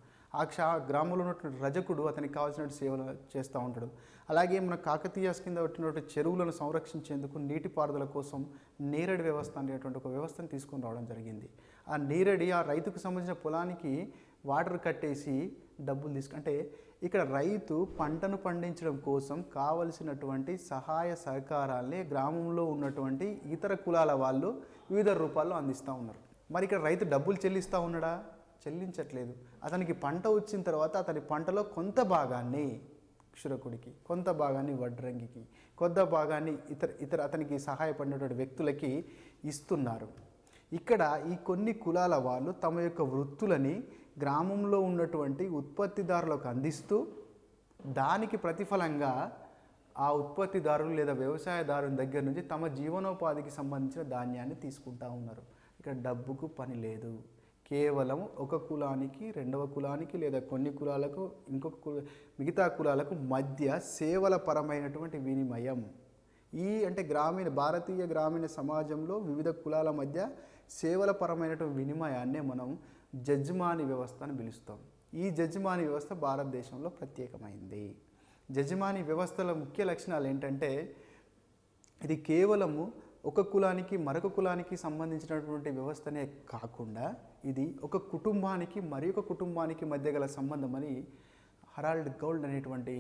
గ్రామంలో ఉన్నటువంటి రజకుడు అతనికి కావాల్సిన సేవలు చేస్తూ ఉంటాడు. అలాగే మన కాకతీయాస్ కింద పెట్టినటువంటి చెరువులను సంరక్షించేందుకు నీటిపారుదల కోసం నీరడి వ్యవస్థ అనేటువంటి ఒక వ్యవస్థను తీసుకొని రావడం జరిగింది. ఆ నీరడి ఆ రైతుకు సంబంధించిన పొలానికి వాటర్ కట్టేసి డబ్బులు అంటే ఇక్కడ రైతు పంటను పండించడం కోసం కావలసినటువంటి సహాయ సహకారాలనే గ్రామంలో ఉన్నటువంటి ఇతర కులాల వాళ్ళు వివిధ రూపాల్లో అందిస్తూ ఉన్నారు. మరి ఇక్కడ రైతు డబ్బులు చెల్లిస్తూ ఉన్నాడా? చెల్లించట్లేదు. అతనికి పంట వచ్చిన తర్వాత అతని పంటలో కొంత భాగాన్ని క్షురకుడికి, కొంత భాగాన్ని వడ్రంగికి, కొంత భాగాన్ని ఇతర అతనికి సహాయపడినటువంటి వ్యక్తులకి ఇస్తున్నారు. ఇక్కడ ఈ కొన్ని కులాల వాళ్ళు తమ యొక్క వృత్తులని గ్రామంలో ఉన్నటువంటి ఉత్పత్తిదారులకు అందిస్తూ దానికి ప్రతిఫలంగా ఆ ఉత్పత్తిదారులు లేదా వ్యవసాయదారుని దగ్గర నుంచి తమ జీవనోపాధికి సంబంధించిన ధాన్యాన్ని తీసుకుంటూ ఉన్నారు. ఇక్కడ డబ్బుకు పని లేదు. కేవలం ఒక కులానికి, రెండవ కులానికి, లేదా కొన్ని కులాలకు మిగతా కులాలకు మధ్య సేవల పరమైనటువంటి వినిమయం. అంటే భారతీయ గ్రామీణ సమాజంలో వివిధ కులాల మధ్య సేవల పరమైనటువంటి వినిమయాన్నే మనం జడ్జిమాని వ్యవస్థ అని పిలుస్తాం. ఈ జడ్జిమాని వ్యవస్థ భారతదేశంలో ప్రత్యేకమైంది. జడ్జిమాని వ్యవస్థల ముఖ్య లక్షణాలు ఏంటంటే ఇది కేవలము ఒక కులానికి మరొక కులానికి సంబంధించినటువంటి వ్యవస్థనే కాకుండా ఇది ఒక కుటుంబానికి మరి ఒక కుటుంబానికి మధ్య గల సంబంధం అని హరాల్డ్ గౌల్డ్ అనేటువంటి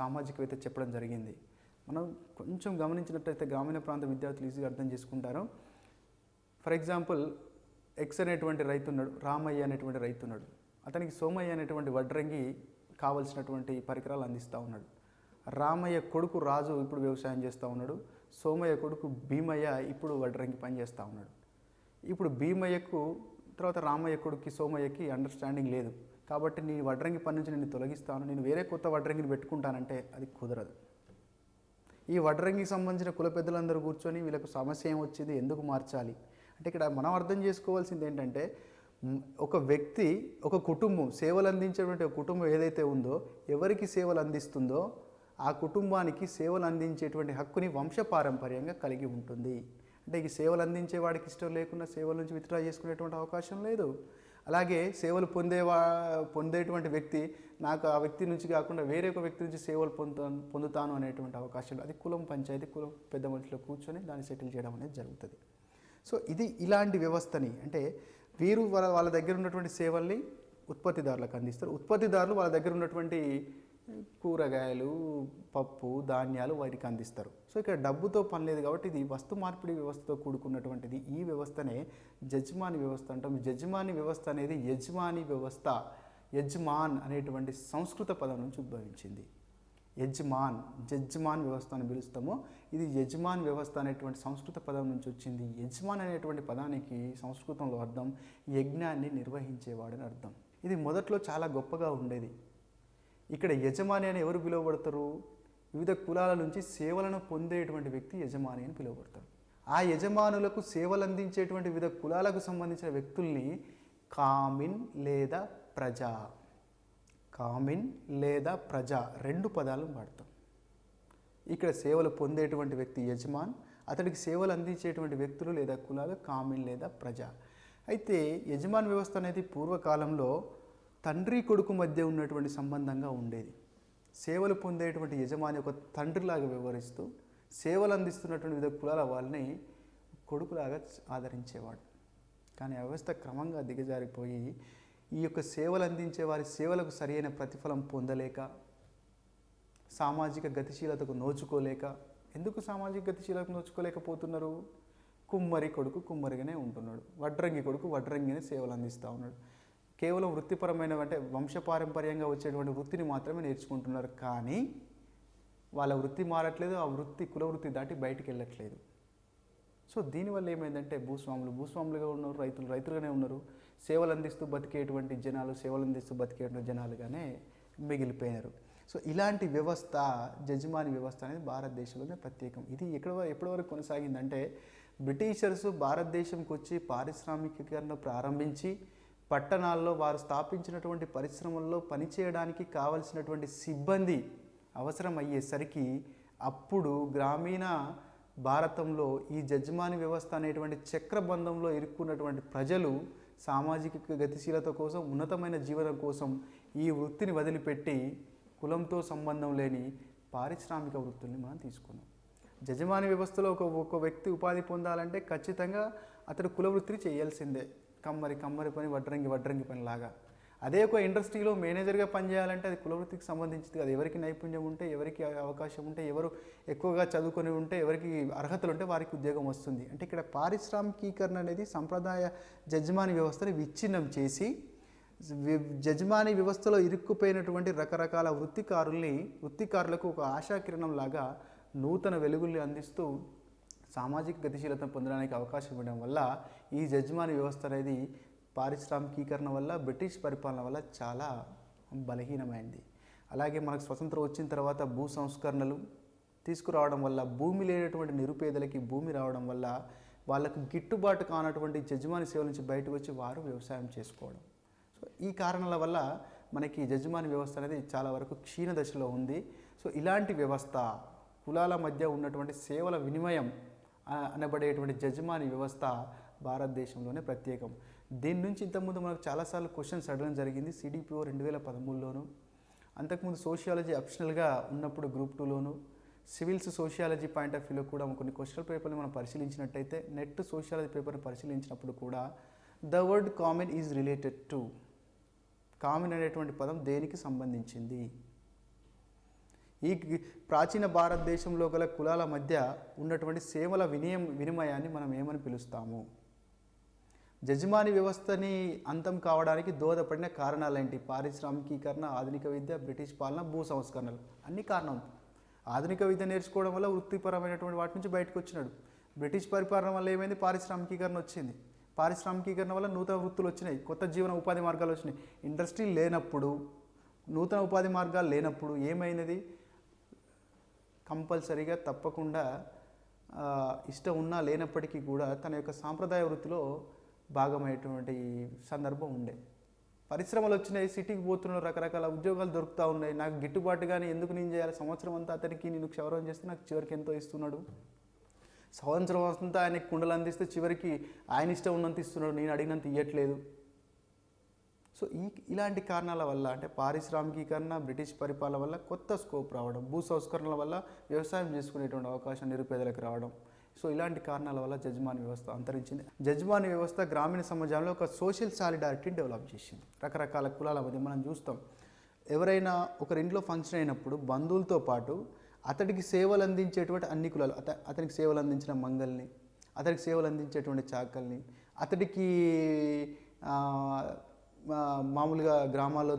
సామాజికవేత్త చెప్పడం జరిగింది. మనం కొంచెం గమనించినట్లయితే గ్రామీణ ప్రాంత విద్యార్థులు ఈజీగా అర్థం చేసుకుంటారు. ఫర్ ఎగ్జాంపుల్ ఎక్స్ అనేటువంటి రైతు ఉన్నాడు, రామయ్య అనేటువంటి రైతు ఉన్నాడు. అతనికి సోమయ్య అనేటువంటి వడ్రంగి కావలసినటువంటి పరికరాలు అందిస్తూ ఉన్నాడు. రామయ్య కొడుకు రాజు ఇప్పుడు వ్యవసాయం చేస్తూ ఉన్నాడు. సోమయ్య కొడుకు భీమయ్య ఇప్పుడు వడ్రంగి పని చేస్తూ ఉన్నాడు. ఇప్పుడు భీమయ్యకు తర్వాత రామయ్య కొడుకు సోమయ్యకి అండర్స్టాండింగ్ లేదు. కాబట్టి నీ వడ్రంగి పని నుంచి నేను తొలగిస్తాను, నేను వేరే కొత్త వడ్రంగిని పెట్టుకుంటానంటే అది కుదరదు. ఈ వడ్రంగికి సంబంధించిన కుల పెద్దలందరూ కూర్చొని వీళ్ళకు సమస్య ఏమొచ్చింది, ఎందుకు మార్చాలి అంటే ఇక్కడ మనం అర్థం చేసుకోవాల్సింది ఏంటంటే ఒక వ్యక్తి, ఒక కుటుంబం, సేవలు అందించేటువంటి ఒక కుటుంబం ఏదైతే ఉందో, ఎవరికి సేవలు అందిస్తుందో ఆ కుటుంబానికి సేవలు అందించేటువంటి హక్కుని వంశపారంపర్యంగా కలిగి ఉంటుంది. అంటే ఈ సేవలు అందించేవాడికి ఇష్టం లేకుండా సేవల నుంచి విత్డ్రా చేసుకునేటువంటి అవకాశం లేదు. అలాగే సేవలు పొందేటువంటి వ్యక్తి నాకు ఆ వ్యక్తి నుంచి కాకుండా వేరే ఒక వ్యక్తి నుంచి సేవలు పొందుతాను అనేటువంటి అవకాశం. అది కులం పంచాయతీ, కులం పెద్ద మనుషులు కూర్చొని దాన్ని సెటిల్ చేయడం అనేది జరుగుతుంది. సో ఇది ఇలాంటి వ్యవస్థని అంటే వీరు వాళ్ళ దగ్గర ఉన్నటువంటి సేవల్ని ఉత్పత్తిదారులకు అందిస్తారు. ఉత్పత్తిదారులు వాళ్ళ దగ్గర ఉన్నటువంటి కూరగాయలు, పప్పు, ధాన్యాలు వాటికి అందిస్తారు. సో ఇక్కడ డబ్బుతో పని లేదు కాబట్టి ఇది వస్తు మార్పిడి వ్యవస్థతో కూడుకున్నటువంటిది. ఈ వ్యవస్థనే జడ్జిమాని వ్యవస్థ అంటాం. జడ్జిమాని వ్యవస్థ అనేది యజమాని వ్యవస్థ, యజ్మాన్ అనేటువంటి సంస్కృత పదం నుంచి ఉద్భవించింది. యజమాన్, జడ్జిమాన్ వ్యవస్థ అని పిలుస్తాము. ఇది యజమాన్ వ్యవస్థ అనేటువంటి సంస్కృత పదం నుంచి వచ్చింది. యజమాన్ అనేటువంటి పదానికి సంస్కృతంలో అర్థం యజ్ఞాన్ని నిర్వహించేవాడని అర్థం. ఇది మొదట్లో చాలా గొప్పగా ఉండేది. ఇక్కడ యజమాని అని ఎవరు పిలువబడతారు? వివిధ కులాల నుంచి సేవలను పొందేటువంటి వ్యక్తి యజమాని అని పిలువబడతారు. ఆ యజమానులకు సేవలు అందించేటువంటి వివిధ కులాలకు సంబంధించిన వ్యక్తుల్ని కామిన్ లేదా ప్రజ, కామిన్ లేదా ప్రజ 2 పదాలు వాడతాం. ఇక్కడ సేవలు పొందేటువంటి వ్యక్తి యజమాన్, అతడికి సేవలు అందించేటువంటి వ్యక్తులు లేదా కులాలు కామిన్ లేదా ప్రజ. అయితే యజమాన్ వ్యవస్థ అనేది పూర్వకాలంలో తండ్రి కొడుకు మధ్య ఉన్నటువంటి సంబంధంగా ఉండేది. సేవలు పొందేటువంటి యజమాని ఒక తండ్రిలాగా వ్యవహరిస్తూ సేవలు అందిస్తున్నటువంటి వివిధ కులాల వాళ్ళని కొడుకులాగా ఆదరించేవాడు. కానీ ఆ వ్యవస్థ క్రమంగా దిగజారిపోయి ఈ యొక్క సేవలు అందించే వారి సేవలకు సరైన ప్రతిఫలం పొందలేక, సామాజిక గతిశీలతకు నోచుకోలేక, ఎందుకు సామాజిక గతిశీలతకు నోచుకోలేకపోతున్నారు? కుమ్మరి కొడుకు కుమ్మరిగానే ఉంటున్నాడు, వడ్రంగి కొడుకు వడ్రంగినే సేవలు అందిస్తూ ఉన్నాడు. కేవలం వృత్తిపరమైన అంటే వంశపారంపర్యంగా వచ్చేటువంటి వృత్తిని మాత్రమే నేర్చుకుంటున్నారు. కానీ వాళ్ళ వృత్తి మారట్లేదు, ఆ వృత్తి కుల వృత్తి దాటి బయటికి వెళ్ళట్లేదు. సో దీనివల్ల ఏమైందంటే భూస్వాములుగా ఉన్నారు, రైతులుగానే ఉన్నారు, సేవలు అందిస్తూ బతికేటువంటి జనాలు సేవలు అందిస్తూ బతికేటువంటి జనాలుగానే మిగిలిపోయారు. సో ఇలాంటి వ్యవస్థ యజమాని వ్యవస్థ అనేది భారతదేశంలోనే ప్రత్యేకం. ఇది ఎప్పటి వరకు కొనసాగిందంటే బ్రిటిషర్స్ భారతదేశంకి వచ్చి పారిశ్రామికీకరణ ప్రారంభించి పట్టణాల్లో వారు స్థాపించినటువంటి పరిశ్రమల్లో పనిచేయడానికి కావలసినటువంటి సిబ్బంది అవసరం అయ్యేసరికి అప్పుడు గ్రామీణ భారతంలో ఈ యజమాని వ్యవస్థ అనేటువంటి చక్రబంధంలో ఇరుక్కున్నటువంటి ప్రజలు సామాజిక గతిశీలత కోసం, ఉన్నతమైన జీవనం కోసం ఈ వృత్తిని వదిలిపెట్టి కులంతో సంబంధం లేని పారిశ్రామిక వృత్తుల్ని మనం తీసుకున్నాం. యజమాని వ్యవస్థలో ఒక వ్యక్తి ఉపాధి పొందాలంటే ఖచ్చితంగా అతడు కుల వృత్తిని చేయాల్సిందే. కమ్మరి పని, వడ్రంగి పని లాగా. అదే ఒక ఇండస్ట్రీలో మేనేజర్గా పనిచేయాలంటే అది కులవృత్తికి సంబంధించింది. అది ఎవరికి నైపుణ్యం ఉంటే, ఎవరికి అవకాశం ఉంటే, ఎవరు ఎక్కువగా చదువుకొని ఉంటే, ఎవరికి అర్హతలు ఉంటే వారికి ఉద్యోగం వస్తుంది. అంటే ఇక్కడ పారిశ్రామికీకరణ అనేది సంప్రదాయ యజమాని వ్యవస్థని విచ్ఛిన్నం చేసి యజమాని వ్యవస్థలో ఇరుక్కుపోయినటువంటి రకరకాల వృత్తికారులకు ఒక ఆశాకిరణం లాగా నూతన వెలుగుల్ని అందిస్తూ సామాజిక గతిశీలతను పొందడానికి అవకాశం ఇవ్వడం వల్ల ఈ యజమాని వ్యవస్థ అనేది పారిశ్రామికీకరణ వల్ల, బ్రిటిష్ పరిపాలన వల్ల చాలా బలహీనమైంది. అలాగే మనకు స్వతంత్రం వచ్చిన తర్వాత భూ సంస్కరణలు తీసుకురావడం వల్ల, భూమి లేనటువంటి నిరుపేదలకి భూమి రావడం వల్ల వాళ్ళకు గిట్టుబాటు కానటువంటి యజమాని సేవల నుంచి బయటకు వచ్చి వారు వ్యవసాయం చేసుకోవడం. సో ఈ కారణాల వల్ల మనకి యజమాని వ్యవస్థ అనేది చాలా వరకు క్షీణ దశలో ఉంది. సో ఇలాంటి వ్యవస్థ, కులాల మధ్య ఉన్నటువంటి సేవల వినిమయం అనబడేటువంటి యజమాని వ్యవస్థ భారతదేశంలోనే ప్రత్యేకం. దీని నుంచి ఇంతకుముందు మనకు చాలాసార్లు క్వశ్చన్స్ అడగడం జరిగింది. CDPO 2013లోను, అంతకుముందు సోషియాలజీ ఆప్షనల్గా ఉన్నప్పుడు గ్రూప్ 2లోను, సివిల్స్ సోషియాలజీ పాయింట్ ఆఫ్ వ్యూలో కూడా కొన్ని క్వశ్చన్ పేపర్ని మనం పరిశీలించినట్టయితే, నెట్ సోషియాలజీ పేపర్ని పరిశీలించినప్పుడు కూడా the word common is related to, common అనేటువంటి పదం దేనికి సంబంధించింది? ఈ ప్రాచీన భారతదేశంలో గల కులాల మధ్య ఉన్నటువంటి సేవల వినిమయాన్ని మనం ఏమని పిలుస్తాము? యజమాని వ్యవస్థని అంతం కావడానికి దోహదపడిన కారణాలేంటి? పారిశ్రామికీకరణ, ఆధునిక విద్య, బ్రిటిష్ పాలన, భూ సంస్కరణలు అన్ని కారణం. ఆధునిక విద్య నేర్చుకోవడం వల్ల వృత్తిపరమైనటువంటి వాటి నుంచి బయటకు వచ్చినాడు. బ్రిటిష్ పరిపాలన వల్ల ఏమైంది? పారిశ్రామికీకరణ వచ్చింది. పారిశ్రామికీకరణ వల్ల నూతన వృత్తులు వచ్చినాయి, కొత్త జీవన ఉపాధి మార్గాలు వచ్చినాయి. ఇండస్ట్రీ లేనప్పుడు, నూతన ఉపాధి మార్గాలు లేనప్పుడు ఏమైనది? కంపల్సరీగా తప్పకుండా ఇష్టం ఉన్నా లేనప్పటికీ కూడా తన యొక్క సాంప్రదాయ వృత్తిలో భాగమయ్యేటువంటి సందర్భం ఉండే. పరిశ్రమలు వచ్చినాయి, సిటీకి పోతున్నారు, రకరకాల ఉద్యోగాలు దొరుకుతూ ఉన్నాయి. నాకు గిట్టుబాటుగానే ఎందుకు నేను చేయాలి? సంవత్సరం అంతా అతనికి నేను క్షవరం చేస్తే నాకు చివరికి ఎంతో ఇస్తున్నాడు. సంవత్సరం అంతా ఆయనకి కుండలు అందిస్తే చివరికి ఆయన ఇష్టం ఉన్నంత ఇస్తున్నాడు, నేను అడిగినంత ఇవ్వట్లేదు. సో ఇలాంటి కారణాల వల్ల, అంటే పారిశ్రామికీకరణ, బ్రిటిష్ పరిపాలన వల్ల కొత్త స్కోప్ రావడం, భూ సంస్కరణల వల్ల వ్యవసాయం చేసుకునేటువంటి అవకాశం నిరుపేదలకు రావడం, సో ఇలాంటి కారణాల వల్ల యజమాని వ్యవస్థ అంతరించింది. యజమాని వ్యవస్థ గ్రామీణ సమాజంలో ఒక సోషల్ సాలిడారిటీని డెవలప్ చేసింది. రకరకాల కులాల మధ్య మనం చూస్తాం. ఎవరైనా ఒకరింట్లో ఫంక్షన్ అయినప్పుడు బంధువులతో పాటు అతడికి సేవలు అందించేటువంటి అన్ని కులాలు, అతనికి సేవలు అందించిన మంగల్ని, అతనికి సేవలు అందించేటువంటి చాకల్ని, అతడికి మామూలుగా గ్రామాల్లో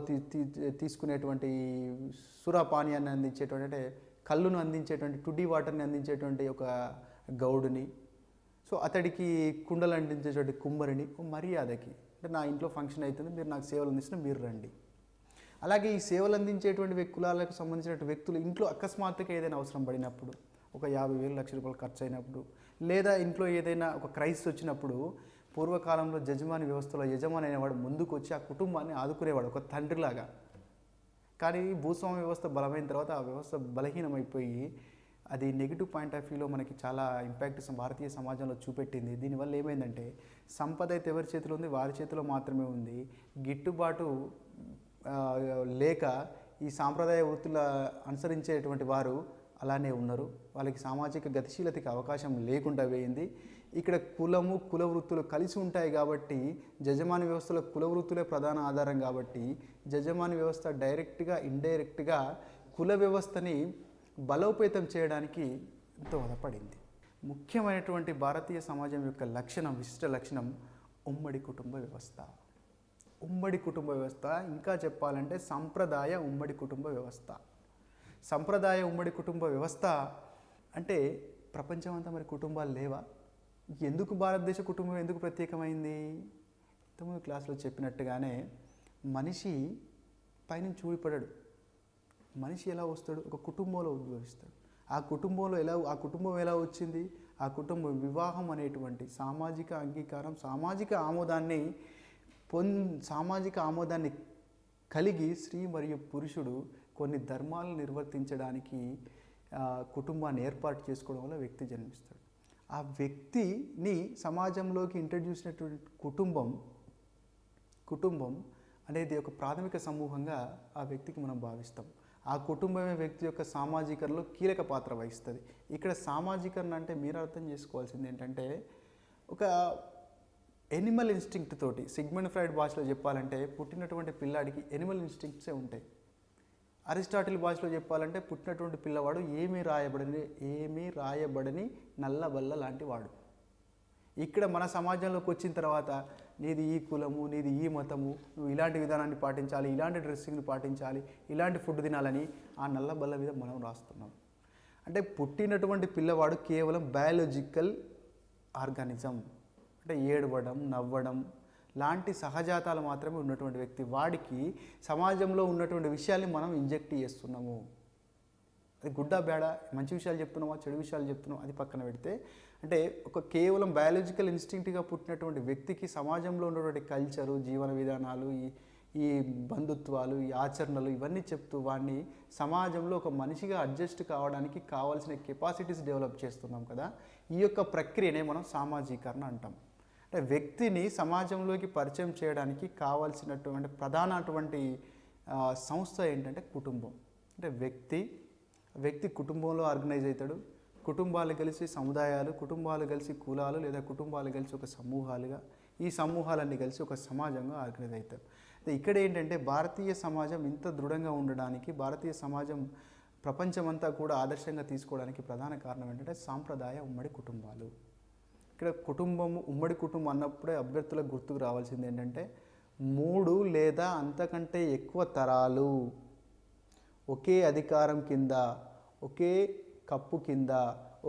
తీసుకునేటువంటి సురాపానీయాన్ని అందించేటువంటి, అంటే కళ్ళును అందించేటువంటి, టుడ్డీ వాటర్ని అందించేటువంటి ఒక గౌడుని, సో అతడికి కుండలు అందించేటువంటి కుమ్మరిని మర్యాదకి, అంటే నా ఇంట్లో ఫంక్షన్ అవుతుంది, మీరు నాకు సేవలు అందిస్తున్న, మీరు రండి. అలాగే ఈ సేవలు అందించేటువంటి కులాలకు సంబంధించిన వ్యక్తులు ఇంట్లో అకస్మాత్తుగా ఏదైనా అవసరం పడినప్పుడు, ఒక 50,000 లక్ష రూపాయలు ఖర్చు అయినప్పుడు, లేదా ఇంట్లో ఏదైనా ఒక క్రైసిస్ వచ్చినప్పుడు, పూర్వకాలంలో జజమాని వ్యవస్థలో యజమాని అనేవాడు ముందుకు వచ్చి ఆ కుటుంబాన్ని ఆదుకునేవాడు ఒక తండ్రిలాగా. కానీ భూస్వామ్య వ్యవస్థ బలమైన తర్వాత ఆ వ్యవస్థ బలహీనమైపోయి అది నెగిటివ్ పాయింట్ ఆఫ్ వ్యూలో మనకి చాలా ఇంపాక్ట్ భారతీయ సమాజంలో చూపెట్టింది. దీనివల్ల ఏమైందంటే సంపద అయితే ఎవరి చేతిలో ఉంది, వారి చేతిలో మాత్రమే ఉంది. గిట్టుబాటు లేక ఈ సాంప్రదాయ వృత్తుల అనుసరించేటువంటి వారు అలానే ఉన్నారు. వాళ్ళకి సామాజిక గతిశీలతకి అవకాశం లేకుండా పోయింది. ఇక్కడ కులము కుల వృత్తులు కలిసి ఉంటాయి కాబట్టి, జజమాని వ్యవస్థలో కుల వృత్తులే ప్రధాన ఆధారం కాబట్టి, జజమాని వ్యవస్థ డైరెక్ట్గా ఇండైరెక్ట్గా కుల వ్యవస్థని బలోపేతం చేయడానికి దోహదపడింది. ముఖ్యమైనటువంటి భారతీయ సమాజం యొక్క లక్షణం, విశిష్ట లక్షణం ఉమ్మడి కుటుంబ వ్యవస్థ. ఉమ్మడి కుటుంబ వ్యవస్థ, ఇంకా చెప్పాలంటే సంప్రదాయ ఉమ్మడి కుటుంబ వ్యవస్థ. సంప్రదాయ ఉమ్మడి కుటుంబ వ్యవస్థ అంటే ప్రపంచం అంతా మరి కుటుంబాలు లేవా? ఎందుకు భారతదేశ కుటుంబం ఎందుకు ప్రత్యేకమైంది? ఇంతకుముందు క్లాస్లో చెప్పినట్టుగానే మనిషి పైనుంచి ఊడిపడాడు. మనిషి ఎలా వస్తాడు? ఒక కుటుంబంలో ఉద్భవిస్తాడు. ఆ కుటుంబం ఎలా వచ్చింది? ఆ కుటుంబం వివాహం అనేటువంటి సామాజిక అంగీకారం, సామాజిక ఆమోదాన్ని కలిగి స్త్రీ మరియు పురుషుడు కొన్ని ధర్మాలను నిర్వర్తించడానికి కుటుంబాన్ని ఏర్పాటు చేసుకోవడం వల్ల వ్యక్తి జన్మిస్తాడు. ఆ వ్యక్తిని సమాజంలోకి ఇంట్రడ్యూస్ అయినటువంటి కుటుంబం అనేది ఒక ప్రాథమిక సమూహంగా ఆ వ్యక్తికి మనం భావిస్తాం. ఆ కుటుంబమే వ్యక్తి యొక్క సామాజీకరణలో కీలక పాత్ర వహిస్తుంది. ఇక్కడ సామాజీకరణ అంటే మీరు అర్థం చేసుకోవాల్సింది ఏంటంటే, ఒక ఎనిమల్ ఇన్స్టింక్ట్ తోటి, సిగ్మండ్ ఫ్రాయిడ్ భాషలో చెప్పాలంటే పుట్టినటువంటి పిల్లాడికి ఎనిమల్ ఇన్స్టింక్ట్సే ఉంటాయి. అరిస్టాటిల్ భాషలో చెప్పాలంటే పుట్టినటువంటి పిల్లవాడు ఏమీ రాయబడని నల్లబల్ల లాంటి వాడు. ఇక్కడ మన సమాజంలోకి వచ్చిన తర్వాత నీది ఈ కులము, నీది ఈ మతము, నువ్వు ఇలాంటి విధానాన్ని పాటించాలి, ఇలాంటి డ్రెస్సింగ్ని పాటించాలి, ఇలాంటి ఫుడ్ తినాలని ఆ నల్లబల్ల మీద మనం రాస్తున్నాం. అంటే పుట్టినటువంటి పిల్లవాడు కేవలం బయాలజికల్ ఆర్గానిజం, అంటే ఏడవడం, నవ్వడం లాంటి సహజాతాలు మాత్రమే ఉన్నటువంటి వ్యక్తి. వాడికి సమాజంలో ఉన్నటువంటి విషయాల్ని మనం ఇంజెక్ట్ చేస్తున్నాము. అది గుడ్డా బేడా, మంచి విషయాలు చెప్తున్నామా, చెడు విషయాలు చెప్తున్నాం, అది పక్కన పెడితే, అంటే ఒక కేవలం బయాలజికల్ ఇన్స్టింక్ట్గా పుట్టినటువంటి వ్యక్తికి సమాజంలో ఉన్నటువంటి కల్చరు, జీవన విధానాలు, ఈ బంధుత్వాలు, ఈ ఆచరణలు, ఇవన్నీ చెప్తూ వాడిని సమాజంలో ఒక మనిషిగా అడ్జస్ట్ కావడానికి కావాల్సిన కెపాసిటీస్ డెవలప్ చేస్తున్నాం కదా. ఈ యొక్క ప్రక్రియనే మనం సామాజీకరణ అంటాం. అంటే వ్యక్తిని సమాజంలోకి పరిచయం చేయడానికి కావాల్సినటువంటి ప్రధానటువంటి సంస్థ ఏంటంటే కుటుంబం. అంటే వ్యక్తి కుటుంబంలో ఆర్గనైజ్ అవుతాడు. కుటుంబాలు కలిసి సముదాయాలు, కుటుంబాలు కలిసి కులాలు, లేదా కుటుంబాలు కలిసి ఒక సమూహాలుగా, ఈ సమూహాలన్నీ కలిసి ఒక సమాజంగా ఆర్గనైజ్ అవుతారు. ఇక్కడ ఏంటంటే భారతీయ సమాజం ఇంత దృఢంగా ఉండడానికి, భారతీయ సమాజం ప్రపంచమంతా కూడా ఆదర్శంగా తీసుకోవడానికి ప్రధాన కారణం ఏంటంటే సాంప్రదాయ ఉమ్మడి కుటుంబాలు. ఇక్కడ ఉమ్మడి కుటుంబం అన్నప్పుడే అభ్యర్థులకు గుర్తుకు రావాల్సింది ఏంటంటే 3 లేదా అంతకంటే ఎక్కువ తరాలు ఒకే అధికారం కింద, ఒకే కప్పు కింద,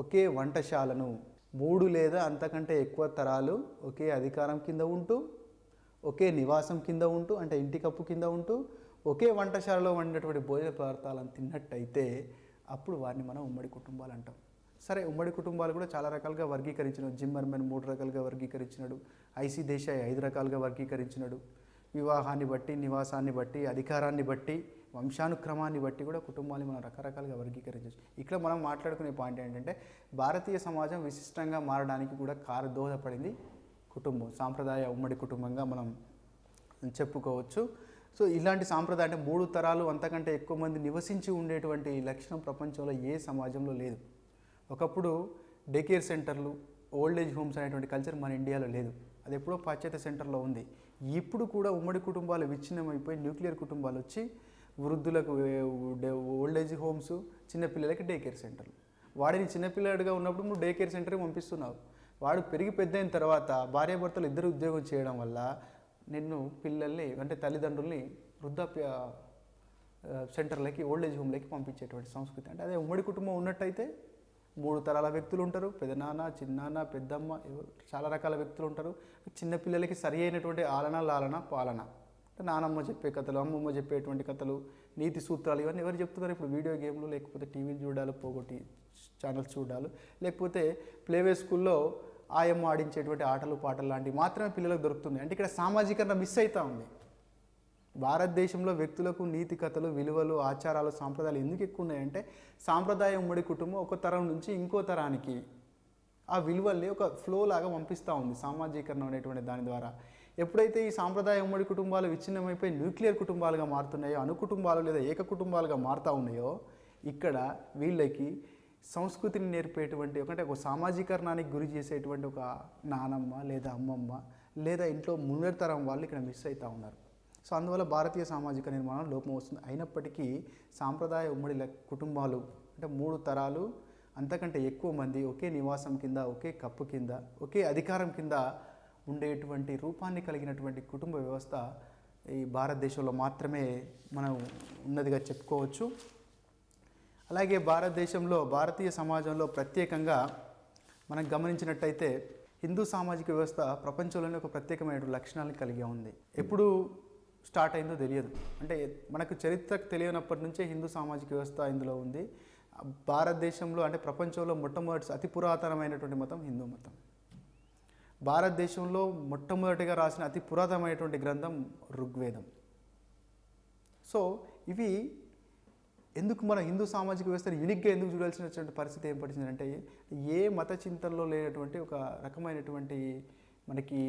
ఒకే వంటశాలను, 3 లేదా అంతకంటే ఎక్కువ తరాలు ఒకే అధికారం కింద ఉంటూ, ఒకే నివాసం కింద ఉంటూ, అంటే ఇంటి కప్పు కింద ఉంటూ, ఒకే వంటశాలలో వండినటువంటి భోజన పదార్థాలను తిన్నట్టయితే అప్పుడు వారిని మనం ఉమ్మడి కుటుంబాలు అంటాం. సరే, ఉమ్మడి కుటుంబాలు కూడా చాలా రకాలుగా వర్గీకరించినాడు. జిమ్మర్మెన్ 3 రకాలుగా వర్గీకరించినాడు. ఐసి దేశాయ్ 5 రకాలుగా వర్గీకరించినాడు. వివాహాన్ని బట్టి, నివాసాన్ని బట్టి, అధికారాన్ని బట్టి, వంశానుక్రమాన్ని బట్టి కూడా కుటుంబాన్ని మనం రకరకాలుగా వర్గీకరించవచ్చు. ఇక్కడ మనం మాట్లాడుకునే పాయింట్ ఏంటంటే భారతీయ సమాజం విశిష్టంగా మారడానికి కూడా దోహదపడింది కుటుంబం. సాంప్రదాయ ఉమ్మడి కుటుంబంగా మనం చెప్పుకోవచ్చు. సో ఇలాంటి సాంప్రదాయం అంటే 3 తరాలు అంతకంటే ఎక్కువ మంది నివసించి ఉండేటువంటి లక్షణం ప్రపంచంలో ఏ సమాజంలో లేదు. ఒకప్పుడు డే కేర్ సెంటర్లు, ఓల్డ్ ఏజ్ హోమ్స్ అనేటువంటి కల్చర్ మన ఇండియాలో లేదు. అది ఎప్పుడో పాశ్చాత్య సెంటర్లో ఉంది. ఇప్పుడు కూడా ఉమ్మడి కుటుంబాలు విచ్ఛిన్నమైపోయి న్యూక్లియర్ కుటుంబాలు వచ్చి వృద్ధులకు ఓల్డ్ ఏజ్ హోమ్స్, చిన్నపిల్లలకి డే కేర్ సెంటర్లు. వాడిని చిన్నపిల్లడిగా ఉన్నప్పుడు నువ్వు డే కేర్ సెంటర్కి పంపిస్తున్నావు. వాడు పెరిగి పెద్ద అయిన తర్వాత భార్యాభర్తలు ఇద్దరు ఉద్యోగం చేయడం వల్ల నిన్ను పిల్లల్ని అంటే తల్లిదండ్రుల్ని వృద్ధాప్య సెంటర్లకి ఓల్డ్ ఏజ్ హోమ్లకి పంపించేటువంటి సంస్కృతి. అంటే అదే ఉమ్మడి కుటుంబం ఉన్నట్టయితే 3 తరాల వ్యక్తులు ఉంటారు. పెదనాన్న, చిన్నాన్న, పెద్దమ్మ, చాలా రకాల వ్యక్తులు ఉంటారు. చిన్నపిల్లలకి సరి అయినటువంటి ఆలన, లాలన, పాలన. నానమ్మ చెప్పే కథలు, అమ్మమ్మ చెప్పేటువంటి కథలు, నీతి సూత్రాలు ఇవన్నీ ఎవరు చెప్తున్నారు? ఇప్పుడు వీడియో గేమ్లు, లేకపోతే టీవీలు చూడాలి, పోగొట్టి ఛానల్స్ చూడాలి, లేకపోతే ప్లేవే స్కూల్లో ఆయమ్మ ఆడించేటువంటి ఆటలు పాటలు లాంటివి మాత్రమే పిల్లలకు దొరుకుతుంది. అంటే ఇక్కడ సామాజికరణ మిస్ అవుతూ ఉంది. భారతదేశంలో వ్యక్తులకు నీతి కథలు, విలువలు, ఆచారాలు, సాంప్రదాయాలు ఎందుకు ఎక్కువ ఉన్నాయంటే సాంప్రదాయ ఉమ్మడి కుటుంబం ఒక తరం నుంచి ఇంకో తరానికి ఆ విలువల్ని ఒక ఫ్లో లాగా పంపిస్తూ ఉంది సామాజీకరణ అనేటువంటి దాని ద్వారా. ఎప్పుడైతే ఈ సాంప్రదాయ ఉమ్మడి కుటుంబాలు విచ్ఛిన్నమైపోయి న్యూక్లియర్ కుటుంబాలుగా మారుతున్నాయో, అణు కుటుంబాలు లేదా ఏక కుటుంబాలుగా మారుతూ ఉన్నాయో, ఇక్కడ వీళ్ళకి సంస్కృతిని నేర్పేటువంటి ఒక సామాజీకరణానికి గురి చేసేటువంటి ఒక నానమ్మ లేదా అమ్మమ్మ లేదా ఇంట్లో ముందరి తరం వాళ్ళు ఇక్కడ మిస్ అవుతూ ఉన్నారు. సో అందువల్ల భారతీయ సామాజిక నిర్మాణం లోపం వస్తుంది. అయినప్పటికీ సాంప్రదాయ ఉమ్మడి కుటుంబాలు అంటే 3 తరాలు అంతకంటే ఎక్కువ మంది ఒకే నివాసం కింద, ఒకే కప్పు కింద, ఒకే అధికారం కింద ఉండేటువంటి రూపాన్ని కలిగినటువంటి కుటుంబ వ్యవస్థ ఈ భారతదేశంలో మాత్రమే మనం ఉన్నదిగా చెప్పుకోవచ్చు. అలాగే భారతదేశంలో, భారతీయ సమాజంలో ప్రత్యేకంగా మనం గమనించినట్టయితే హిందూ సామాజిక వ్యవస్థ ప్రపంచంలోనే ఒక ప్రత్యేకమైన లక్షణాలను కలిగి ఉంది. ఎప్పుడు స్టార్ట్ అయిందో తెలియదు. అంటే మనకు చరిత్ర తెలియనప్పటి నుంచే హిందూ సామాజిక వ్యవస్థ ఇందులో ఉంది. భారతదేశంలో అంటే ప్రపంచంలో మొట్టమొదటి అతి పురాతనమైనటువంటి మతం హిందూ మతం. భారతదేశంలో మొట్టమొదటిగా రాసిన అతి పురాతనమైనటువంటి గ్రంథం ఋగ్వేదం. సో ఇవి ఎందుకు మన హిందూ సామాజిక వ్యవస్థను యూనిక్గా ఎందుకు చూడాల్సినటువంటి పరిస్థితి ఏం పడిందంటే ఏ మత చింతనలో లేనటువంటి ఒక రకమైనటువంటి మనకి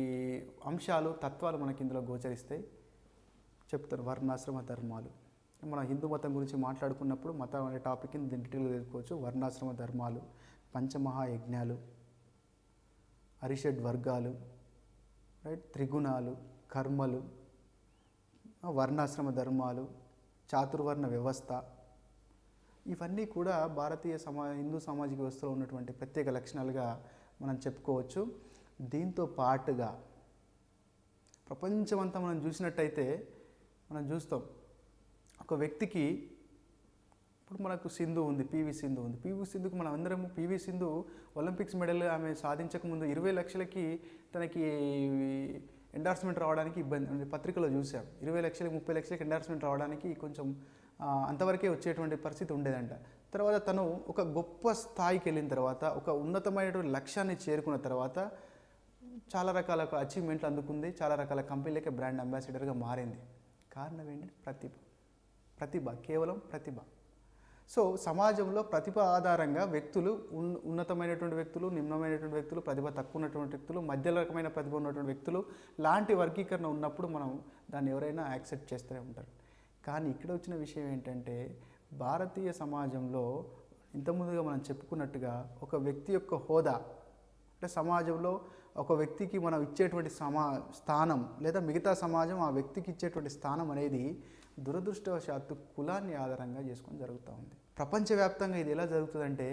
అంశాలు, తత్వాలు మనకి ఇందులో గోచరిస్తాయి. చెప్తారు వర్ణాశ్రమ ధర్మాలు. మన హిందూ మతం గురించి మాట్లాడుకున్నప్పుడు మతం అనే టాపిక్ని డీటెయిల్గా తెలుసుకోవచ్చు. వర్ణాశ్రమ ధర్మాలు, పంచమహాయజ్ఞాలు, అరిషడ్ వర్గాలు, రైట్, త్రిగుణాలు, కర్మలు, వర్ణాశ్రమ ధర్మాలు, చాతుర్వర్ణ వ్యవస్థ, ఇవన్నీ కూడా భారతీయ హిందూ సామాజిక వ్యవస్థలో ఉన్నటువంటి ప్రత్యేక లక్షణాలుగా మనం చెప్పుకోవచ్చు. దీంతో పాటుగా ప్రపంచమంతా మనం చూసినట్టయితే మనం చూస్తాం ఒక వ్యక్తికి ఇప్పుడు మనకు సింధు ఉంది, పివి సింధు ఉంది. పివి సింధుకు మనం అందరం పివి సింధు ఒలింపిక్స్ మెడల్ ఆమె సాధించకముందు 20 లక్షలకి తనకి ఎండార్స్మెంట్ రావడానికి ఇబ్బంది పత్రికలో చూసాం. 20 లక్షలకి 30 లక్షలకి ఎండార్స్మెంట్ రావడానికి కొంచెం అంతవరకే వచ్చేటువంటి పరిస్థితి ఉండేదంట. తర్వాత తను ఒక గొప్ప స్థాయికి వెళ్ళిన తర్వాత, ఒక ఉన్నతమైనటువంటి లక్ష్యాన్ని చేరుకున్న తర్వాత చాలా రకాల అచీవ్మెంట్లు అందుకుంది. చాలా రకాల కంపెనీలకే బ్రాండ్ అంబాసిడర్గా మారింది. కారణం ఏంటి? ప్రతిభ, కేవలం ప్రతిభ. సో సమాజంలో ప్రతిభ ఆధారంగా వ్యక్తులు ఉన్నతమైనటువంటి వ్యక్తులు, నిమ్నమైనటువంటి వ్యక్తులు, ప్రతిభ తక్కువ ఉన్నటువంటి వ్యక్తులు, మధ్య రకమైన ప్రతిభ ఉన్నటువంటి వ్యక్తులు లాంటి వర్గీకరణ ఉన్నప్పుడు మనం దాన్ని ఎవరైనా యాక్సెప్ట్ చేస్తూనే ఉంటారు. కానీ ఇక్కడ వచ్చిన విషయం ఏంటంటే భారతీయ సమాజంలో ఇంతకుముందుగా మనం చెప్పుకున్నట్టుగా ఒక వ్యక్తి యొక్క హోదా అంటే సమాజంలో ఒక వ్యక్తికి మనం ఇచ్చేటువంటి స్థానం లేదా మిగతా సమాజం ఆ వ్యక్తికి ఇచ్చేటువంటి స్థానం అనేది దురదృష్టవశాత్తు కులాన్ని ఆధారంగా చేసుకొని జరుగుతూ ఉంది. ప్రపంచవ్యాప్తంగా ఇది ఎలా జరుగుతుందంటే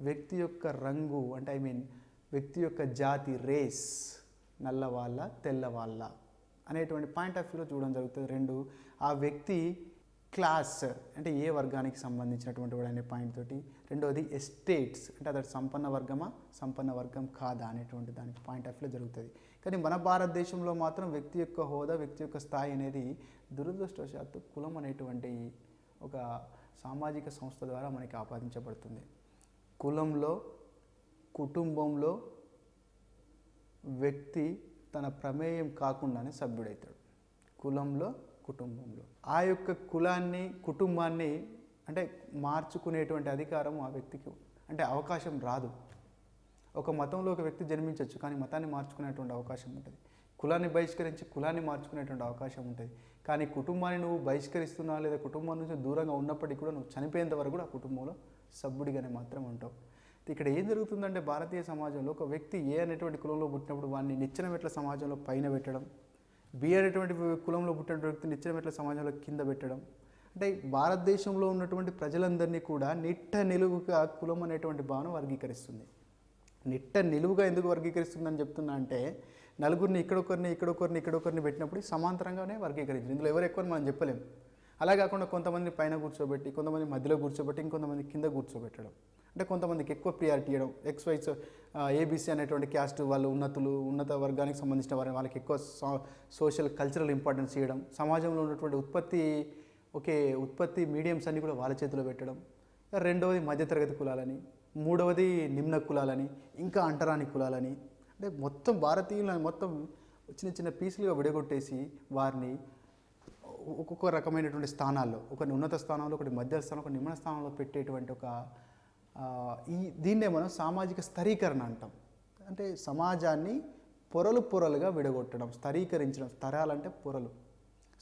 వ్యక్తి యొక్క రంగు అంటే వ్యక్తి యొక్క జాతి, రేస్, నల్లవాళ్ళ తెల్లవాళ్ళ అనేటువంటి పాయింట్ ఆఫ్ వ్యూలో చూడడం జరుగుతుంది. 2 ఆ వ్యక్తి క్లాస్ అంటే ఏ వర్గానికి సంబంధించినటువంటి వాడు అనే పాయింట్ తోటి, రెండవది ఎస్టేట్స్ అంటే అతడు సంపన్న వర్గమా సంపన్న వర్గం కాదా అనేటువంటి దానికి పాయింట్ ఆఫ్ వ్యూలో జరుగుతుంది. కానీ మన భారతదేశంలో మాత్రం వ్యక్తి యొక్క హోదా, వ్యక్తి యొక్క స్థాయి అనేది దురదృష్టవశాత్తు కులం అనేటువంటి ఒక సామాజిక సంస్థ ద్వారా మనకి ఆపాదించబడుతుంది. కులంలో, కుటుంబంలో వ్యక్తి తన ప్రమేయం కాకుండానే సభ్యుడవుతాడు. కులంలో, కుటుంబంలో ఆ యొక్క కులాన్ని, కుటుంబాన్ని అంటే మార్చుకునేటువంటి అధికారం ఆ వ్యక్తికి అంటే అవకాశం రాదు. ఒక మతంలో ఒక వ్యక్తి జన్మించవచ్చు, కానీ మతాన్ని మార్చుకునేటువంటి అవకాశం ఉంటుంది. కులాన్ని బహిష్కరించి కులాన్ని మార్చుకునేటువంటి అవకాశం ఉంటుంది. కానీ కుటుంబాన్ని నువ్వు బహిష్కరిస్తున్నావు లేదా కుటుంబం నుంచి దూరంగా ఉన్నప్పటికీ కూడా నువ్వు చనిపోయేంత వరకు కూడా ఆ కుటుంబంలో సభ్యుడిగానే మాత్రం ఉంటావు. ఇక్కడ ఏం జరుగుతుందంటే భారతీయ సమాజంలో ఒక వ్యక్తి ఏ అనేటువంటి కులంలో పుట్టినప్పుడు వాడిని నిచ్చెన మెట్ల సమాజంలో పైన పెట్టడం, బి అనేటువంటి కులంలో పుట్టినటువంటి వ్యక్తిని నిచ్చెన మెట్ల సమాజంలో కింద పెట్టడం, అంటే భారతదేశంలో ఉన్నటువంటి ప్రజలందరినీ కూడా నిట్ట నిలువుగా కులం అనేటువంటి భావన వర్గీకరిస్తుంది. నిట్ట నిలువుగా ఎందుకు వర్గీకరిస్తుందని చెప్తున్నా అంటే నలుగురిని ఇక్కడొకరిని పెట్టినప్పుడు సమాంతరంగానే వర్గీకరించారు. ఇందులో ఎవరు ఎక్కువ మనం చెప్పలేము. అలా కాకుండా కొంతమంది పైన కూర్చోబెట్టి, కొంతమంది మధ్యలో కూర్చోబెట్టి, ఇంకొంతమంది కింద కూర్చోబెట్టడం. అంటే కొంతమందికి ఎక్కువ ప్రియారిటీ ఇవ్వడం. ఎక్స్వైస్ ఏబీసీ అనేటువంటి క్యాస్ట్ వాళ్ళు ఉన్నత వర్గానికి సంబంధించిన వాళ్ళకి ఎక్కువ సోషల్ కల్చరల్ ఇంపార్టెన్స్ ఇవ్వడం. సమాజంలో ఉన్నటువంటి ఉత్పత్తి మీడియంస్ అన్నీ కూడా వాళ్ళ చేతిలో పెట్టడం. రెండవది మధ్యతరగతి కులాలని, మూడవది నిమ్న కులాలని, ఇంకా అంటరాని కులాలని. అంటే మొత్తం భారతీయులను మొత్తం చిన్న పీసులుగా విడగొట్టేసి వారిని ఒక్కొక్క రకమైనటువంటి స్థానాల్లో, ఒకటి ఉన్నత స్థానంలో, ఒకటి మధ్య స్థానం, ఒకటి నిమ్న స్థానంలో పెట్టేటువంటి దీన్నే మనం సామాజిక స్థరీకరణ అంటాం. అంటే సమాజాన్ని పొరలుగా విడగొట్టడం, స్థరీకరించడం. స్థరాలంటే పొరలు,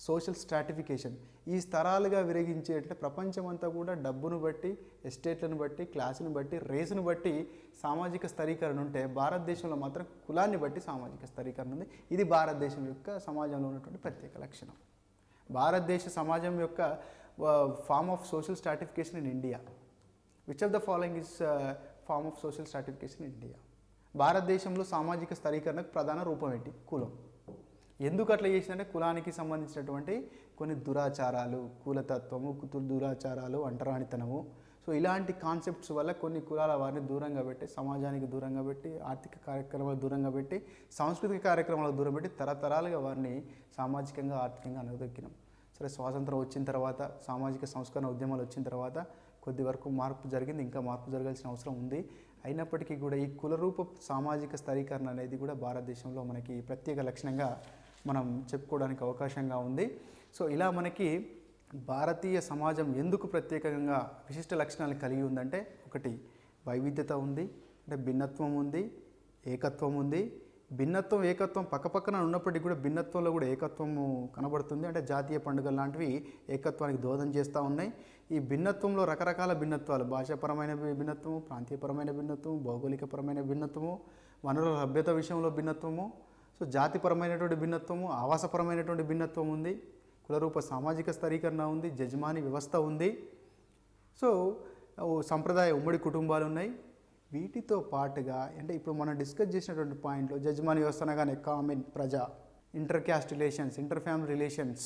సోషల్ స్ట్రాటిఫికేషన్. ఈ స్థరాలుగా విరగించే అంటే ప్రపంచమంతా కూడా డబ్బును బట్టి, ఎస్టేట్లను బట్టి, క్లాసును బట్టి, రేసును బట్టి సామాజిక స్థరీకరణ ఉంటే, భారతదేశంలో మాత్రం కులాన్ని బట్టి సామాజిక స్థరీకరణ ఉంది. ఇది భారతదేశం యొక్క సమాజంలో ఉన్నటువంటి ప్రత్యేక లక్షణం. భారతదేశ సమాజం యొక్క form of social stratification in India. Which of the following is form of social stratification in India? భారతదేశంలో సామాజిక స్థరీకరణకు ప్రధాన రూపం ఏంటి? కులం. ఎందుకు అట్లా చేసిందంటే కులానికి సంబంధించినటువంటి కొన్ని దురాచారాలు, కులతత్వము, దురాచారాలు, అంటరానితనము. సో ఇలాంటి కాన్సెప్ట్స్ వల్ల కొన్ని కులాల వారిని దూరంగా పెట్టి, సమాజానికి దూరంగా పెట్టి, ఆర్థిక కార్యక్రమాలకు దూరంగా పెట్టి, సాంస్కృతిక కార్యక్రమాలకు దూరం పెట్టి తరతరాలుగా వారిని సామాజికంగా, ఆర్థికంగా అనగదొక్కినాం. సరే, స్వాతంత్రం వచ్చిన తర్వాత, సామాజిక సంస్కరణ ఉద్యమాలు వచ్చిన తర్వాత కొద్ది వరకు మార్పు జరిగింది. ఇంకా మార్పు జరగాల్సిన అవసరం ఉంది. అయినప్పటికీ కూడా ఈ కులరూప సామాజిక స్థరీకరణ అనేది కూడా భారతదేశంలో మనకి ప్రత్యేక లక్షణంగా మనం చెప్పుకోవడానికి అవకాశంగా ఉంది. సో ఇలా మనకి భారతీయ సమాజం ఎందుకు ప్రత్యేకంగా విశిష్ట లక్షణాలను కలిగి ఉందంటే, ఒకటి వైవిధ్యత ఉంది, అంటే భిన్నత్వం ఉంది, ఏకత్వం ఉంది. భిన్నత్వం, ఏకత్వం పక్కపక్కన ఉన్నప్పటికీ కూడా భిన్నత్వంలో కూడా ఏకత్వము కనబడుతుంది. అంటే జాతీయ పండుగలు లాంటివి ఏకత్వానికి దోహదం చేస్తూ ఉన్నాయి. ఈ భిన్నత్వంలో రకరకాల భిన్నత్వాలు, భాషాపరమైన భిన్నత్వము, ప్రాంతీయపరమైన భిన్నత్వము, భౌగోళికపరమైన భిన్నత్వము, వనరుల లభ్యత విషయంలో భిన్నత్వము, సో జాతిపరమైనటువంటి భిన్నత్వము, ఆవాసపరమైనటువంటి భిన్నత్వం ఉంది, కులరూప సామాజిక స్థరీకరణ ఉంది, జజమాని వ్యవస్థ ఉంది. సో సంప్రదాయ ఉమ్మడి కుటుంబాలు ఉన్నాయి. వీటితో పాటుగా అంటే ఇప్పుడు మనం డిస్కస్ చేసినటువంటి పాయింట్లో జజమాని వ్యవస్థ అనగానే కామన్, ప్రజా, inter caste relations, inter family relations,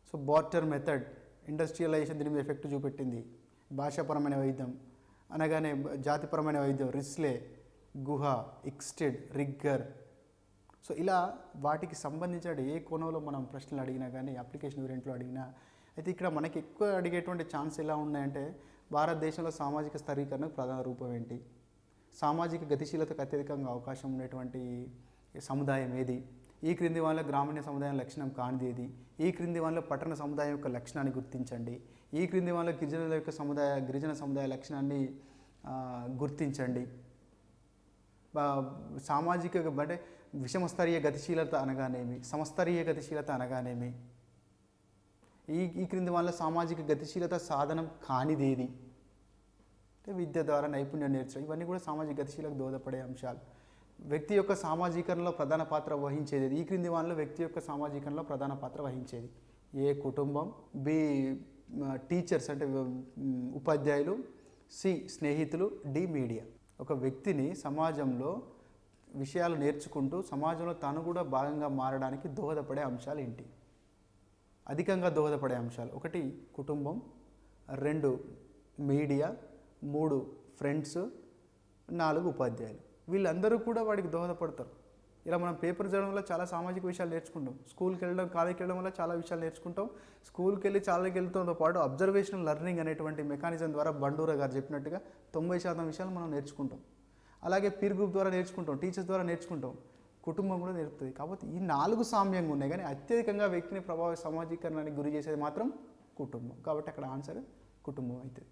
so barter method, industrialisation దీని మీద ఎఫెక్ట్ చూపెట్టింది. భాషాపరమైన వైద్యం అనగానే జాతిపరమైన వైద్యం, రిస్లే, గుహ, ఇక్స్టెడ్, రిగ్గర్. సో ఇలా వాటికి సంబంధించిన ఏ కోణంలో మనం ప్రశ్నలు అడిగినా కానీ, అప్లికేషన్ వేరియంట్లో అడిగినా, అయితే ఇక్కడ మనకి ఎక్కువ అడిగేటువంటి ఛాన్స్ ఎలా ఉన్నాయంటే, భారతదేశంలో సామాజిక స్థరీకరణకు ప్రధాన రూపం ఏంటి, సామాజిక గతిశీలతకు అత్యధికంగా అవకాశం ఉన్నటువంటి సముదాయం ఏది, ఈ క్రింది వాళ్ళ గ్రామీణ సముదాయం లక్షణం కానిది ఏది, ఈ క్రింది వాళ్ళ పట్టణ సముదాయం యొక్క లక్షణాన్ని గుర్తించండి, ఈ క్రింది వాళ్ళ గిరిజన సముదాయ లక్షణాన్ని గుర్తించండి. సామాజిక అంటే విషమస్తరీయ గతిశీలత అనగానేమి, సమస్తరీయ గతిశీలత అనగానేమి, ఈ క్రింది వాళ్ళ సామాజిక గతిశీలత సాధనం కానిదేది, విద్య ద్వారా నైపుణ్యం నేర్చడం, ఇవన్నీ కూడా సామాజిక గతిశీలకు దోహదపడే అంశాలు. వ్యక్తి యొక్క సామాజీకరణలో ప్రధాన పాత్ర వహించేది, ఈ క్రింది వాళ్ళలో వ్యక్తి యొక్క సామాజీకరణలో ప్రధాన పాత్ర వహించేది. ఏ కుటుంబం, బి టీచర్స్ అంటే ఉపాధ్యాయులు, సి స్నేహితులు, డి మీడియా. ఒక వ్యక్తిని సమాజంలో విషయాలు నేర్చుకుంటూ సమాజంలో తాను కూడా భాగంగా మారడానికి దోహదపడే అంశాలు ఏంటి? అధికంగా దోహదపడే అంశాలు: 1 కుటుంబం, 2 మీడియా, 3 ఫ్రెండ్స్, 4 ఉపాధ్యాయులు. వీళ్ళందరూ కూడా వాడికి దోహదపడతారు. ఇలా మనం పేపర్ చదవడం వల్ల చాలా సామాజిక విషయాలు నేర్చుకుంటాం. స్కూల్కి వెళ్ళడం, కాలేజీకి వెళ్ళడం వల్ల చాలా విషయాలు నేర్చుకుంటాం. స్కూల్కి వెళ్ళి కాలేజీకి వెళ్తాంతో పాటు అబ్జర్వేషనల్ లెర్నింగ్ అనేటువంటి మెకానిజం ద్వారా బండూరా గారు చెప్పినట్టుగా 90% విషయాలు మనం నేర్చుకుంటాం. అలాగే పీర్ గ్రూప్ ద్వారా నేర్చుకుంటాం, టీచర్స్ ద్వారా నేర్చుకుంటాం, కుటుంబం కూడా నేర్పుతుంది. కాబట్టి ఈ 4 సామ్యంగా ఉన్నాయి, కానీ అత్యధికంగా వ్యక్తిని సామాజీకరణానికి గురి చేసేది మాత్రం కుటుంబం. కాబట్టి అక్కడ ఆన్సర్ కుటుంబం అవుతుంది.